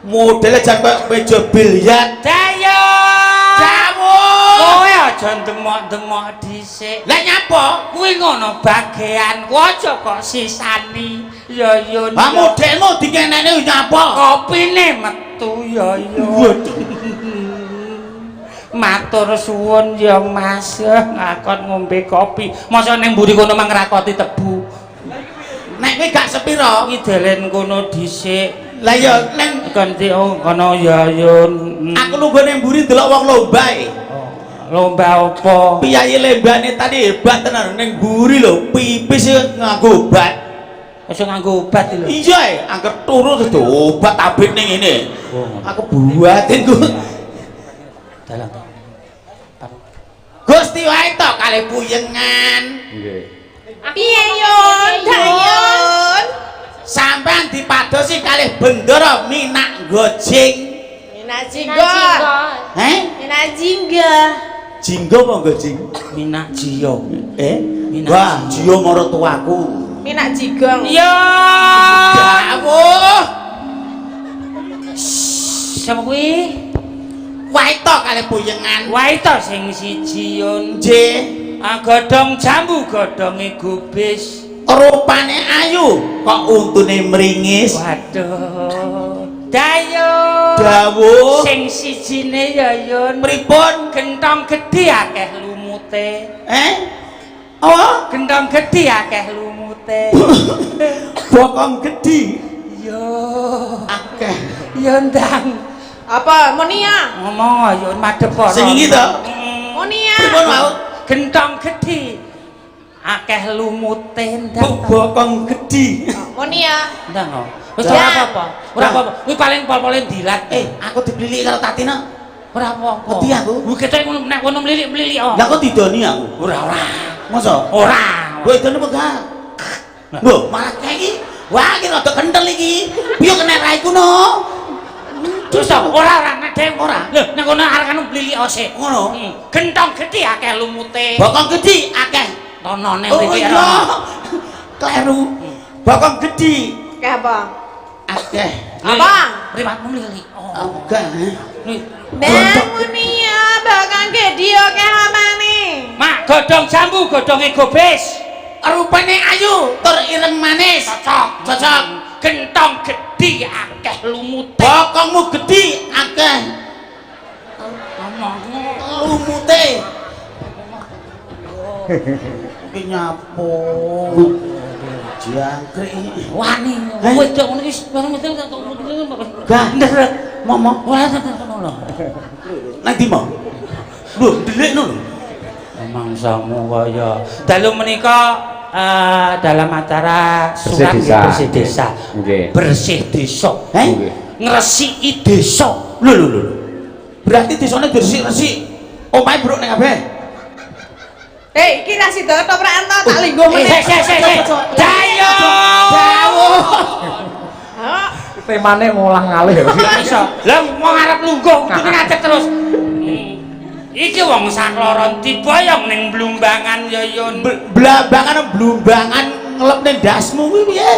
Modele jan kaya meja biliar. Dayun. Dawuh. Kowe aja ndemok-ndemok dhisik. Lah nyapa? Kuwi ngono bagian, aja kok sisani. Ya Yun. Ha modelmu dikenene nyapa? Kopine metu ya Yun. Matur suwun ya Mas, ngakon ngombe kopi. Masa ning mburi kono mang ngrakoti tebu. Nek kowe gak sepira, Iki delen kono dhisik. lah ya ning Ganti kono ya Yun. aku lungguh ning mburi delok wong lomba e. Lomba apa? Piyayi lembane tadi hebat tenan ning mburi lho, pipis nganggo obat. Wis nganggo obat lho. Iya e, angger turu terus obat tabrik ning ngene. Aku buatin ku. Dalang. Gusti wae to kalih puyengan. Nggih. Piye Yun? Dayun. Sampean dipadosi kalih bendera minak gojing. Minak jingga. Najinggo. Heh? Minak jingga. Jinggo apa gojing? Minak jiyo. Minak Wah, jiyo. jiyo maratuaku. Minak jigong. Ya. Dawuh. Sapa kuwi? Wae to kalih puyengan. Wae to sing siji Yun. Nggih. Godhong jambu, godhonge gubis. Rupane ayu, kok untune mringis. Waduh. Dayun. Dawuh. Sing sijine ya Yun. Pripun? Gentong gedhe akeh lumute. Oh, Gentong gedhe akeh lumute. bokong gedhi. Yo. Akeh. Yo ndang. Apa? Monia. Ngomong ayo madhep ora. Sing iki to? Monia. Pripun mau? Gentong gedhe akeh lumute ndang. Bokong gedhi. Monia. Ndang. Wis Ya. ora apa-apa. Ora apa-apa. Kuwi paling pol-pole dilat. Aku diplili karo Tatina. Ora apa-apa. Wedi aku. Kuwi ketek nek kono mlilik-mlilik oh. Lah kok didoni aku? Ora. Masa? Ora. Kowe idone apa gak? Lho, malah kayak iki. Wah, iki rada kenthel iki. Piye kena raiku no? Terus ora nek dhewe ora. Lho, nek kono arek anu mlilik sik. Ngono. Gentong gedhe akeh lumute. Bokong gedhi akeh. Tonone Oh mlilik iya. Kleru. Bokong gedhi Kayak apa? akeh. Apa? Priwatmu mlilik. Oh. Enggak. Bang Monia, bakang gedio kayak apa nih? Mak, godhong jambu, godhonge gobis. Rupane ayu, tur ireng manis. Cocok. Gentong gedhe akeh lumute. Bokongmu gedhi akeh. Lumute. Iki nyapo. Jangkrik. Wani, wedok ngono iki bareng metu Gah, nderet. Momo. Ora ngono lho. Nang ndi mo? Lho, delikno lho. Mangsamu kaya dalu menika dalam acara surat bersih desa. Nggih. Bersih desa. Nggih. Ngresiki desa. Lho. Berarti desane diresik-resik. Omahe bruk ning kabeh. Hei, iki nasi to toprakan to tak linggo meneh. Dayo. Dawuh. Temane ngolah ngalih ya. Iso. Lah mau ngarep lungguh, kudu ngadeg terus. Iki wong sakloron diboyong ning Blumbangan ya Yun. Blumbangan ngelepne ndasmu kuwi piye?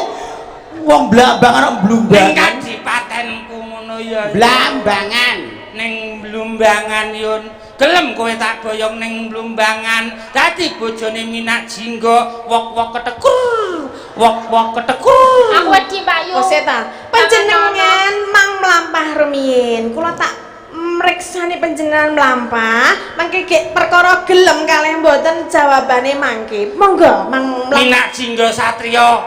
Wong Blumbangan ning kadipatenku ngono ya. Blambangan ning Blumbangan Yun. Gelem kowe tak boyong ning Blumbangan. Dadi bojone Minak Jinggo wok-wok ketekur. Wok-wok ketekur. Aku wedi Mbak Yu. Koseta, panjenengan mang mlampah rumiyin. Kula tak mriksani panjenengan mlampah, mangke perkara gelem kalih mboten jawabane mangke. Monggo mang Minak Jinggo Satrio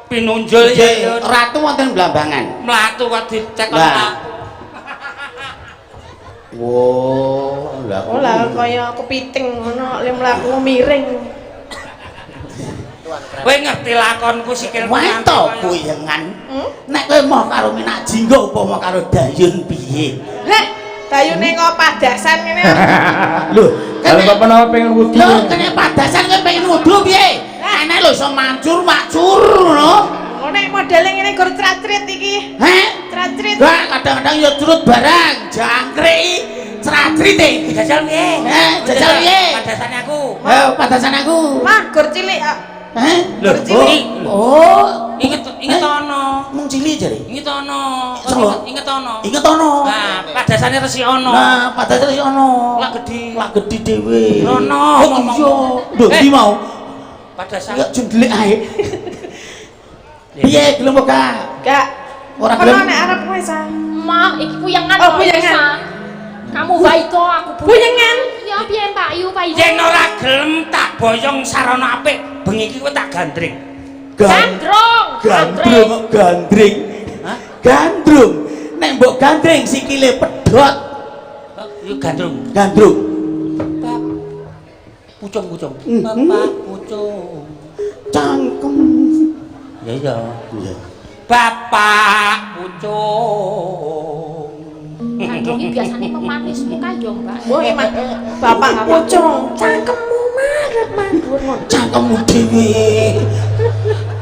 pinunjul ya Yun. Ratu wonten Blambangan. Mlatu kok dicekal aku. Wow, Olah kaya kepiting ngono le mlaku miring. Kowe ngerti lakonku sikil Wato boyengan. Nek kowe mau karo Minak Jinggo upama karo Dayun piye? Heh, dayune kok padasan ngene. Lho, Kalau bapak nama pengen wudu. lho kene padasan kowe pengen wudu piye? Enek lho iso macur ngono. Nek modele ngene gur trat-trit iki. Heh? Trat-trit. Wah, kadang-kadang ya curut barang, jangkrik, ceracrite. Jajal piye? Jajal piye? Padasane aku. Ayo, padasan aku. Wah, gur cilik kok. Heh? Lho, Oh, inget ono. mung cilik jare. Inget ono. Sopo? Inget ono. Inget ono. Nah, padasane resi ono. Nah, padasan iki ono. Lak gedhi. Lak gedhi dhewe. Ono, Oh, ngomong. iya. Lho, ndi mau? Padasan. Ya jundlik ae. Piye gelem kok, Kak? Gak. Ora Kono gelem. nek arep kowe sa. Mak, iki kuyengan. Oh, kok, kuyengan. Sa. Kamu baik to aku Kuyengan. Iya piye Mbak Yu, Pak Yu. Yen ora gelem tak boyong sarana apik, bengi iki kowe tak gandring. Gandrung. Gandring. Hah? Gandrung. Nek mbok gandring sikile pedhot. Yo gandrung. Gandrung. Pucung-pucung. Mhm. Bapak pucung. Cangkem. Ya iya. Bapak pucung. Gandrung iki biasane pemanis muka yo, Mbak. Mbok emang bapak pucung, cangkemmu marep mandur ngono. Cangkemmu dhewe.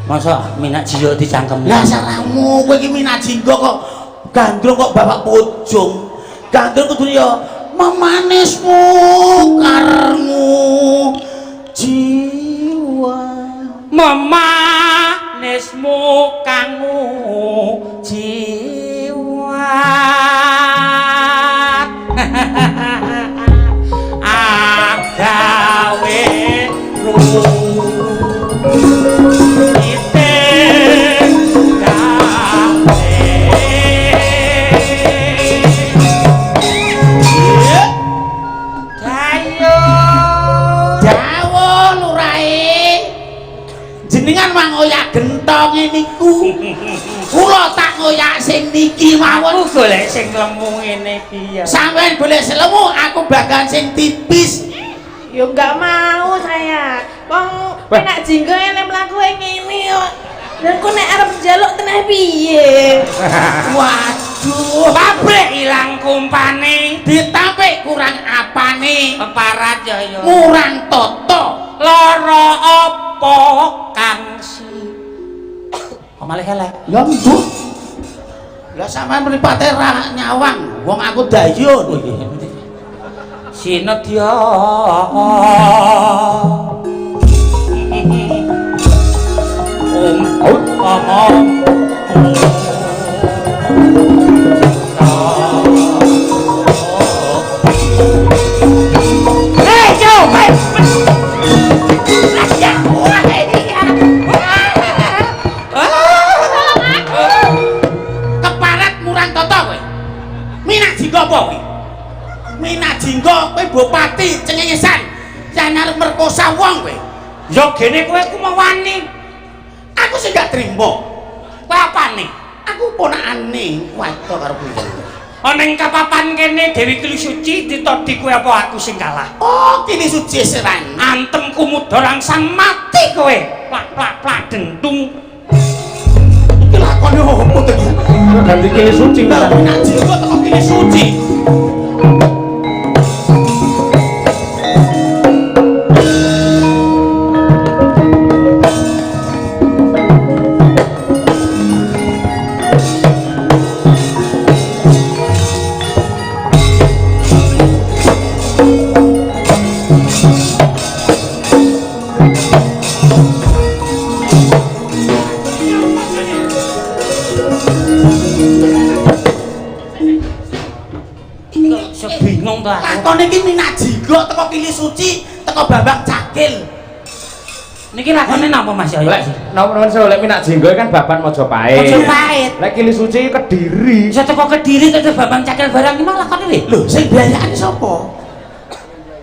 Masa Minak Jinggo dicangkem. Lah salahmu, kowe iki Minak Jinggo kok gandrung kok bapak pucung. Gandrung kudu ya memanismu karmu jiwa. Memanismu kanggo jiwa. Agawe Jenengan mangoyak gentong niku. Kula tak ngoyak sing niki mawon. golek sing lemu ngene iki ya. Sampeyan golek selemu, aku bakal sing tipis. Yo enggak mau saya. Wong Minak Jinggo ene mlaku ngene yo. Dan ku nek arep njaluk teneh piye? Waduh, Pabrik ilang kumpane, ditampik kurang apane? peparat ya ya. Kurang toto. Lara apa kang si? Kok malah elek? Ya mbuh. Lah sampean mripate ra nyawang, wong aku Dayun. Sinedya omong Keparat murang toto kowe. Minak Jinggo apa kowe? Minak Jinggo kowe bupati cengengesan. Jan arep merkosa wong kowe. ya gene kowe ku mewani. Aku sing gak trimo. Kowe apane? Aku ponakane wae karo kowe. Ana ing kapapan kene Dewi Kili Suci ditodi kowe apa aku sing kalah? Oh, kini suci serang. Antem kumudha langsang mati kowe. Plak dentung. Iki lakone opo to iki? Ganti kili suci Lah kan. Minak Jinggo teko kini suci. Kili Suci teko Bambang Cakil. Niki lakone napa Mas ya? Lek nomor lek minak jenggoe kan Baban Mojopahit. Mojopahit. Lek Kili Suci Kediri. Iso teko Kediri terus Bambang Cakil barang iki mah lakone lho. Lho, sing biayane sapa?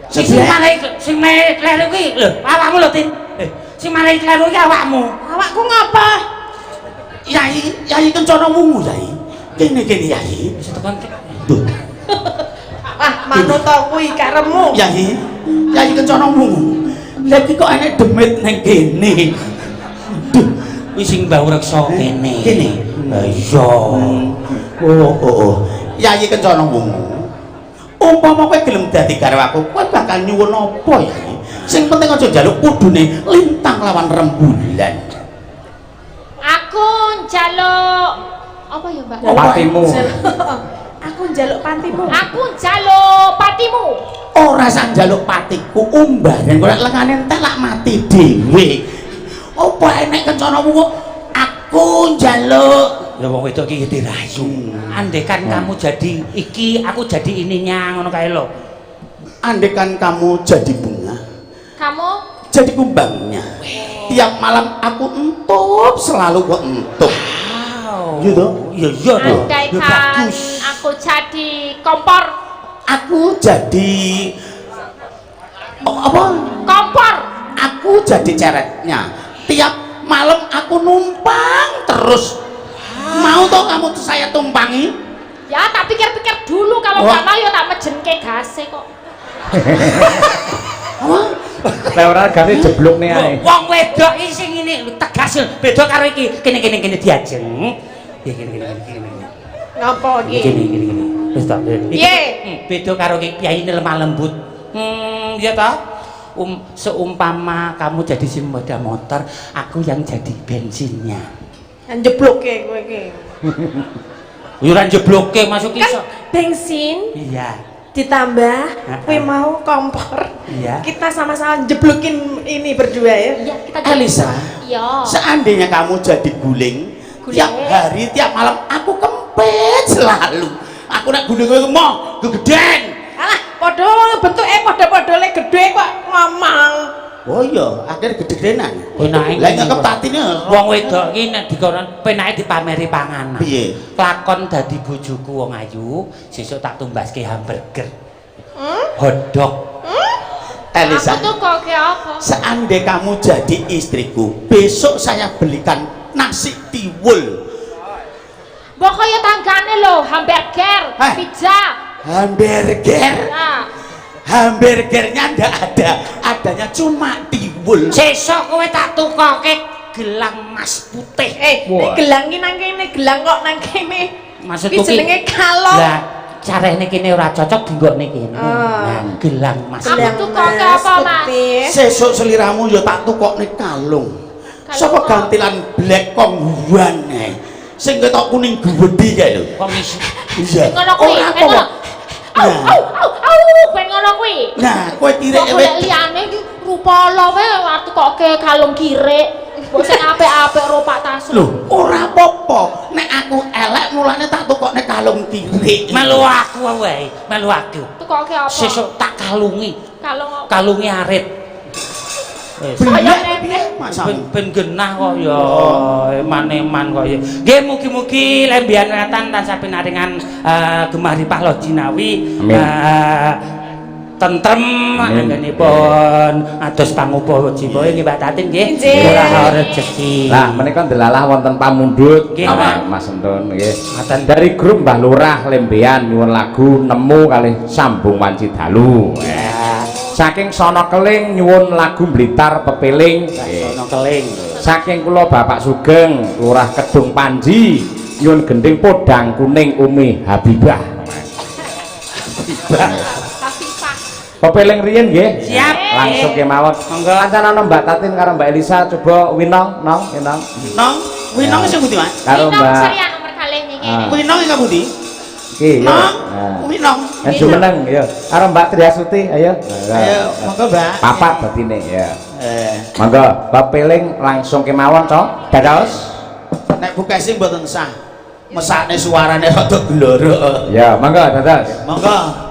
Sing marai kleru kuwi lho, awakmu lho Tin. Sing marai kleru iki awakmu. Awakku ngapa? Yai Kencana Wungu, Yai. Kene Yai. Iso tekan. Ah, manut to kuwi karemu. Yai Kencana Wungu. Lah iki kok enek demit ning kene. Duh, Wis sing mbah reksa kene. Kene. Lah iya. Oh. Yai Kencana Wungu. Umpama kowe gelem dadi garwa aku, kowe bakal nyuwun apa ya? Sing penting aja njaluk kudune lintang lawan rembulan. Aku njaluk apa ya, Mbak? Patimu. Aku njaluk pantimu. Aku njaluk patimu. Ora sak njaluk patiku umbaran kok lengane entek lak mati dhewe. Apa enek Kencana Wungu? Aku njaluk. Ya wong wedok iki dirayu. Andekan kamu jadi iki, aku jadi ininya ngono kae lho. Andekan kamu jadi bunga, Kamu jadi kumbangnya. Tiap malam aku entup, selalu kok entup. Wow. Gitu? Iya iya lho. andaikan aku jadi kompor. Aku jadi apa? Kompor. Aku jadi ceretnya. Tiap malam aku numpang terus. Mau toh kamu saya tumpangi? Ya, tak pikir-pikir dulu kalau nggak mau ya tak mejenke gase kok. Apa? Lek ora gane jeblok ne ae. Wong wedok iki sing ngene tegas beda karo iki. Kene diajeng. Ya kene. Ngapa iki? Kene. Wis ta. Piye? Beda karo iki piyaine lemah lembut. Ya ta? Seumpama kamu jadi si sepeda motor, aku yang jadi bensinnya. Njebloke kowe iki. Yo ora njebloke masuk Kan iso. bensin Iya. ditambah kowe mau kompor. Iya. Kita sama-sama jeblokin ini berdua ya. Iya, kita Elisa, Iya. seandainya kamu jadi guling, tiap hari, tiap malam aku kempet selalu. Aku nak guling kowe mau gegeden. Alah, padha bentuke padha-padha le gedhe kok ngomong. Oh iya, akhirnya gede-gedenan. Penake Lah nyekep tatine wong wedok iki nek dikono penake dipameri panganan. piye? Lakon dadi bojoku wong ayu, sesuk tak tumbaske hamburger. Hotdog. Elisa, Aku tuh kok kayak apa? seandainya kamu jadi istriku, besok saya belikan nasi tiwul. Mbok kaya tanggane lho, hamburger, Hah? pizza. Hamburger. Nah, Hamburgernya ndak ada, adanya cuma tiwul. Sesuk kowe tak tukoke gelang emas putih. Nek gelang ki nang kene, gelang kok nang kene. Maksudku Iki jenenge kalong. Lah, carane kene ora cocok dinggokne kene. Ah. Nah, gelang emas. Aku Gelang tuh kok kayak apa, Mas? putih. Sesuk seliramu ya tak tukokne kalung. Sapa apa? gantilan black kongguan sing ketok kuning gedhi kae lho. Komisi. Iya. Ngono kuwi, Ora ngono. apa. Ben ngono kuwi. Nah, kowe tirik Kok golek liyane iki rupala wae arep koke kalung kirik. Mbok sing apik-apik ropak tas. lho, ora apa-apa. Nek aku elek mulane tak tukokne kalung tirik. Melu aku wae, melu aku. Tukoke apa? Sesuk tak kalungi. Kalung apa? Kalungi arit. Wis. Bener piye masamu? Ben genah kok ya, eman-eman kok ya. Nggih mugi-mugi lembian wetan tansah pinaringan gemaripah lo jinawi. Amin. Tentrem anggenipun ados pangupa jiwa nggih Mbak Tatin nggih. Nggih. Murah rezeki. Lah menika delalah wonten pamundhut Nggih, Pak Mas Entun nggih. Dari grup Mbah Lurah Lembean nyuwun lagu nemu kalih sambung wanci dalu. Saking Sono Keling nyuwun lagu Blitar Pepeling. Sono Keling. Saking kula Bapak Sugeng Lurah Kedung Panji nyuwun gending podang kuning Umi Habibah. Pepeling riyen nggih. Siap. Langsung kemawon. Monggo. Kancanana Mbak Tatin karo Mbak Elisa coba winong, nong, winong. Nong, winong sing pundi, Mas? Karo Minong Mbak. serian nomor kali ini kene. Winong sing pundi? Iki ya. Nong, Nah. winong. Ayo meneng ya. Karo Mbak Triasuti ayo. Ayo, monggo, Mbak. Papat batine ya. Eh, Monggo, Pepeling langsung kemawon, Cok. Dados. nek bukesi mboten sah. Mesakne suarane rada glorok. Ya, monggo dados. Monggo.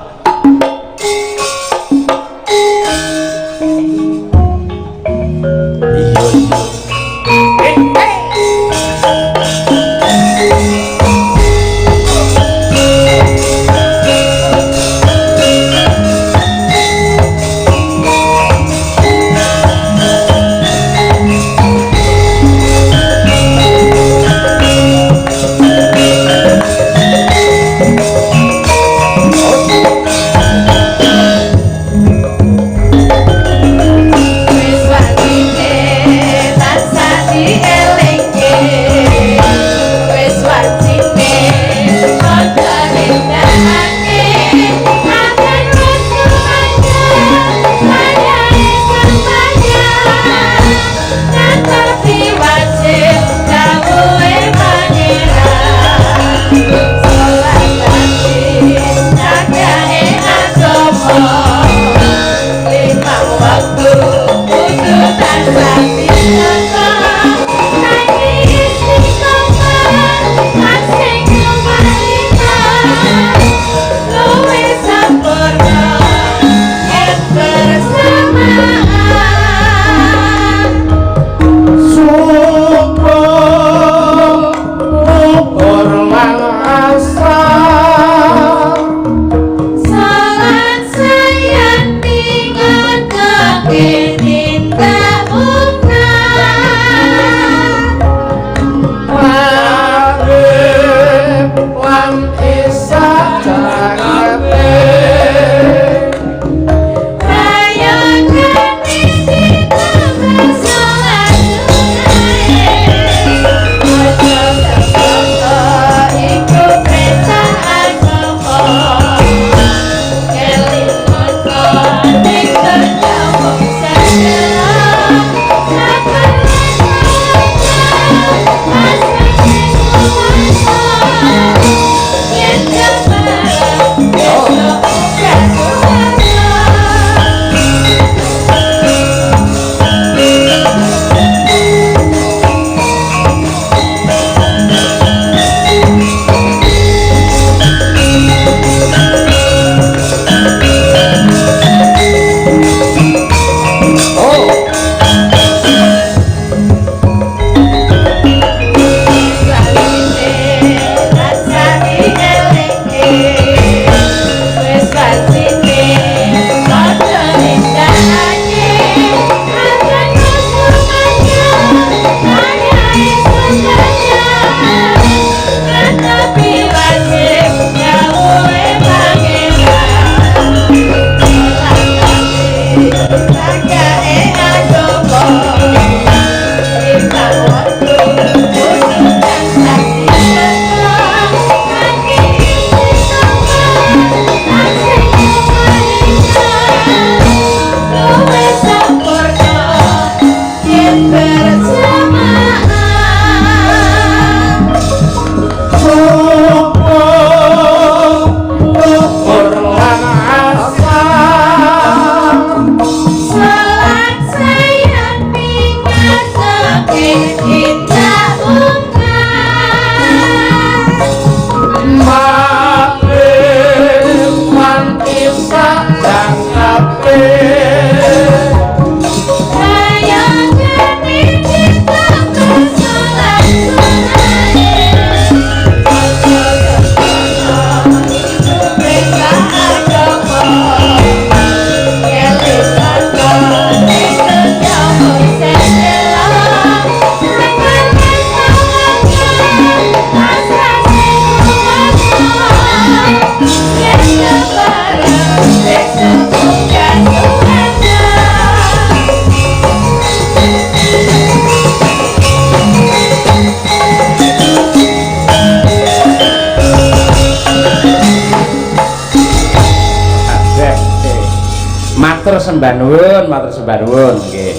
Matur sembah nuwun nggih.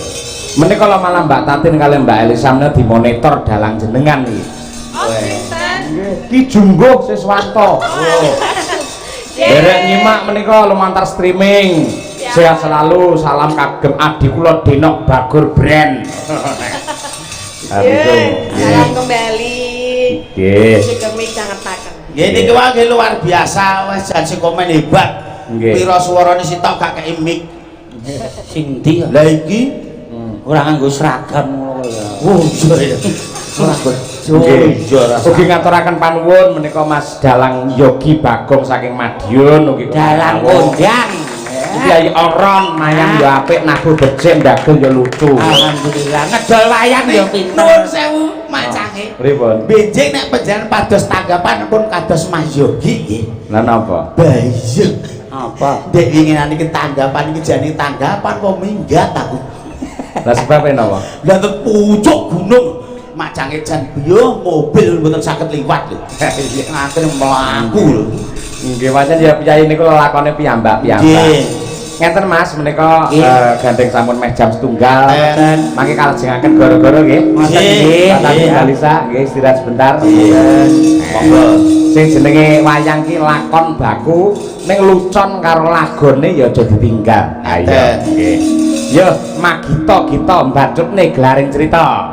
Menika kala malah Mbak Tatin kali Mbak Elisamne dimonitor dalang jenengan iki. Oh, sinten? Ki Jumbuh Siswanto. Derek nyimak menika lumantar streaming. Sehat selalu, salam kagem adik kula Denok Bagur Brand. Salam kembali. Nggih. Sikemi cangetaken. Nggih niki wae luar biasa, wis jan sing komen hebat. Nggih. Pira suarane sitok gak kei mic. Sing ndi? Lah iki Ora nganggo seragam ngono ya. oh iya. Ora Ugi ngaturaken panuwun menika Mas Dalang Yogi Bagong saking Madiun ugi Dalang kondang. Kyai Oron mayang ya apik nabuh becik ndagel ya lucu. Alhamdulillah ngedol wayang ya pinter. Nuwun sewu macange. Pripun? Benjing nek panjenengan pados tanggapan pun kados Mas Yogi nggih. Lah napa? Bayeng. Apa? Dek winginan iki tanggapan iki jane tanggapan kok minggat aku. Lah sebab napa? Lah teng pucuk gunung macange jan biyo mobil mboten saged liwat lho. Ngaten mlaku lho. Nggih pancen ya piyai niku lelakone piyambak-piyambak. Nggih. Ngeten Mas menika gandeng sampun meh jam setunggal. Mangke kalajengaken gara-gara nggih. Nggih. Pak Dalisa nggih istirahat sebentar. Monggo. Sing jenenge wayang ki lakon baku ning lucon karo lagone ya aja ditinggal. Ayo nggih. Yo magita-gita mbacutne gelaring cerita.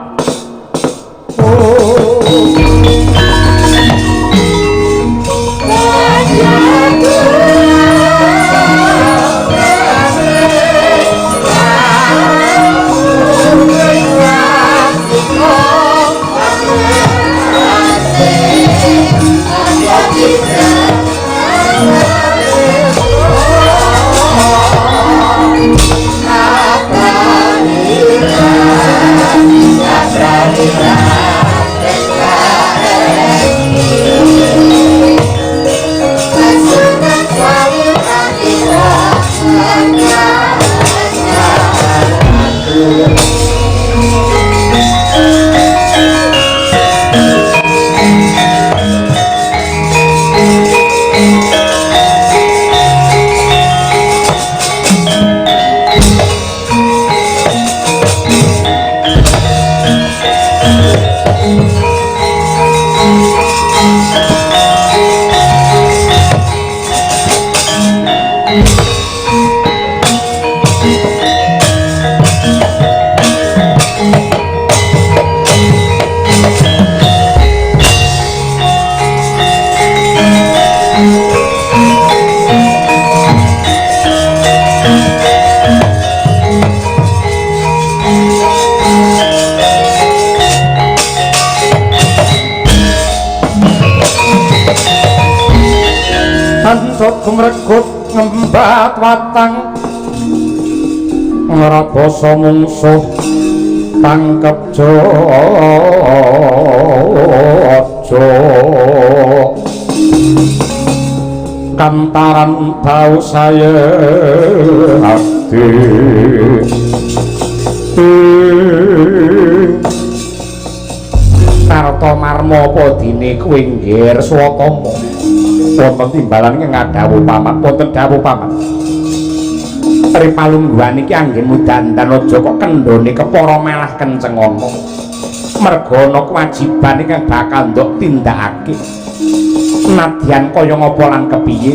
Kumrekut ngembat watang ngraposo mungsuh tangkep jojo kantaran bau saya hati Karto marmo apa dine kowe nggir swatama wonten timbalan ing ngadhawuh paman wonten dawuh paman Ripalungguhan iki anggenmu dandan aja kok kendhone kepara malah kenceng ana merga ana kewajiban ingkang bakal ndok tindakake nadyan kaya ngapa lan kepiye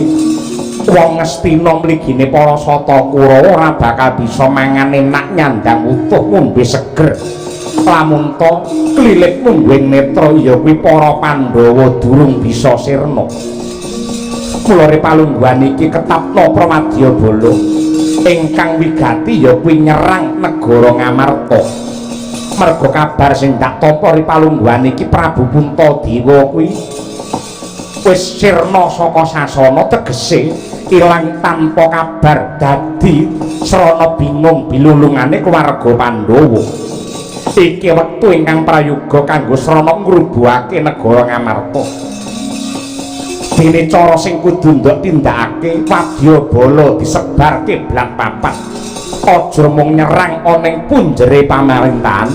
wong Ngastina mligine para sata Kurawa ora bakal bisa mangan enak nyandang utuh ngombe seger lamun to klilik mungguing netra ya kuwi para Pandhawa durung bisa sirna mula Ripalungguhan iki ketapna Prawadyabala ingkang wigati ya kuwi nyerang negara Ngamarta merga kabar sing dak tampa Ripalungguhan iki Prabu Puntadewa kuwi wis sirna saka sasana tegese ilang tanpa kabar dadi srana bingung bilulungane keluarga Pandhawa iki wektu ingkang prayoga kanggo srana ngrubuhake negara Ngamarta dene cara sing kudu ndok tindakake Wadyabala disebarke blang papat aja mung nyerang ana ing punjere pamerintahan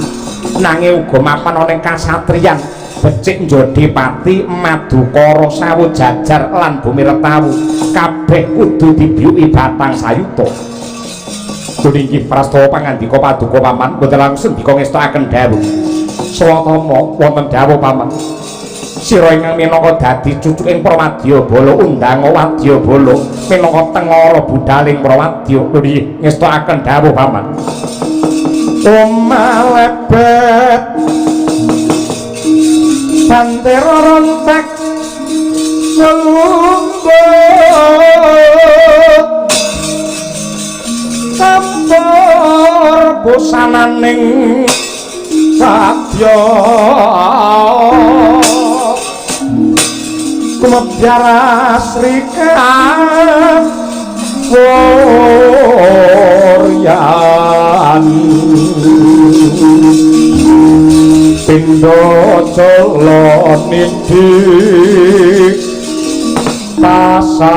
nanging uga mapan ana ing kasatriyan becik Njodipati Madukara Sawu Jajar lan Bumi Retawu kabeh kudu dibiyuki batang sayuta Duninggi prastawa pangandika paduka paman boten langsung dika ngestakaken dawuh swatama wonten dawuh paman sira ingkang minangka dadi cucuking Prawadyabala undang Wadyabala minangka tengara budhaling Prawadya nggih ngestakaken dawuh paman omalebet bandera rontek ngelumbut tur busananing sadya kumabjara srikan Waryan Pindo Jolo Nindi Tasa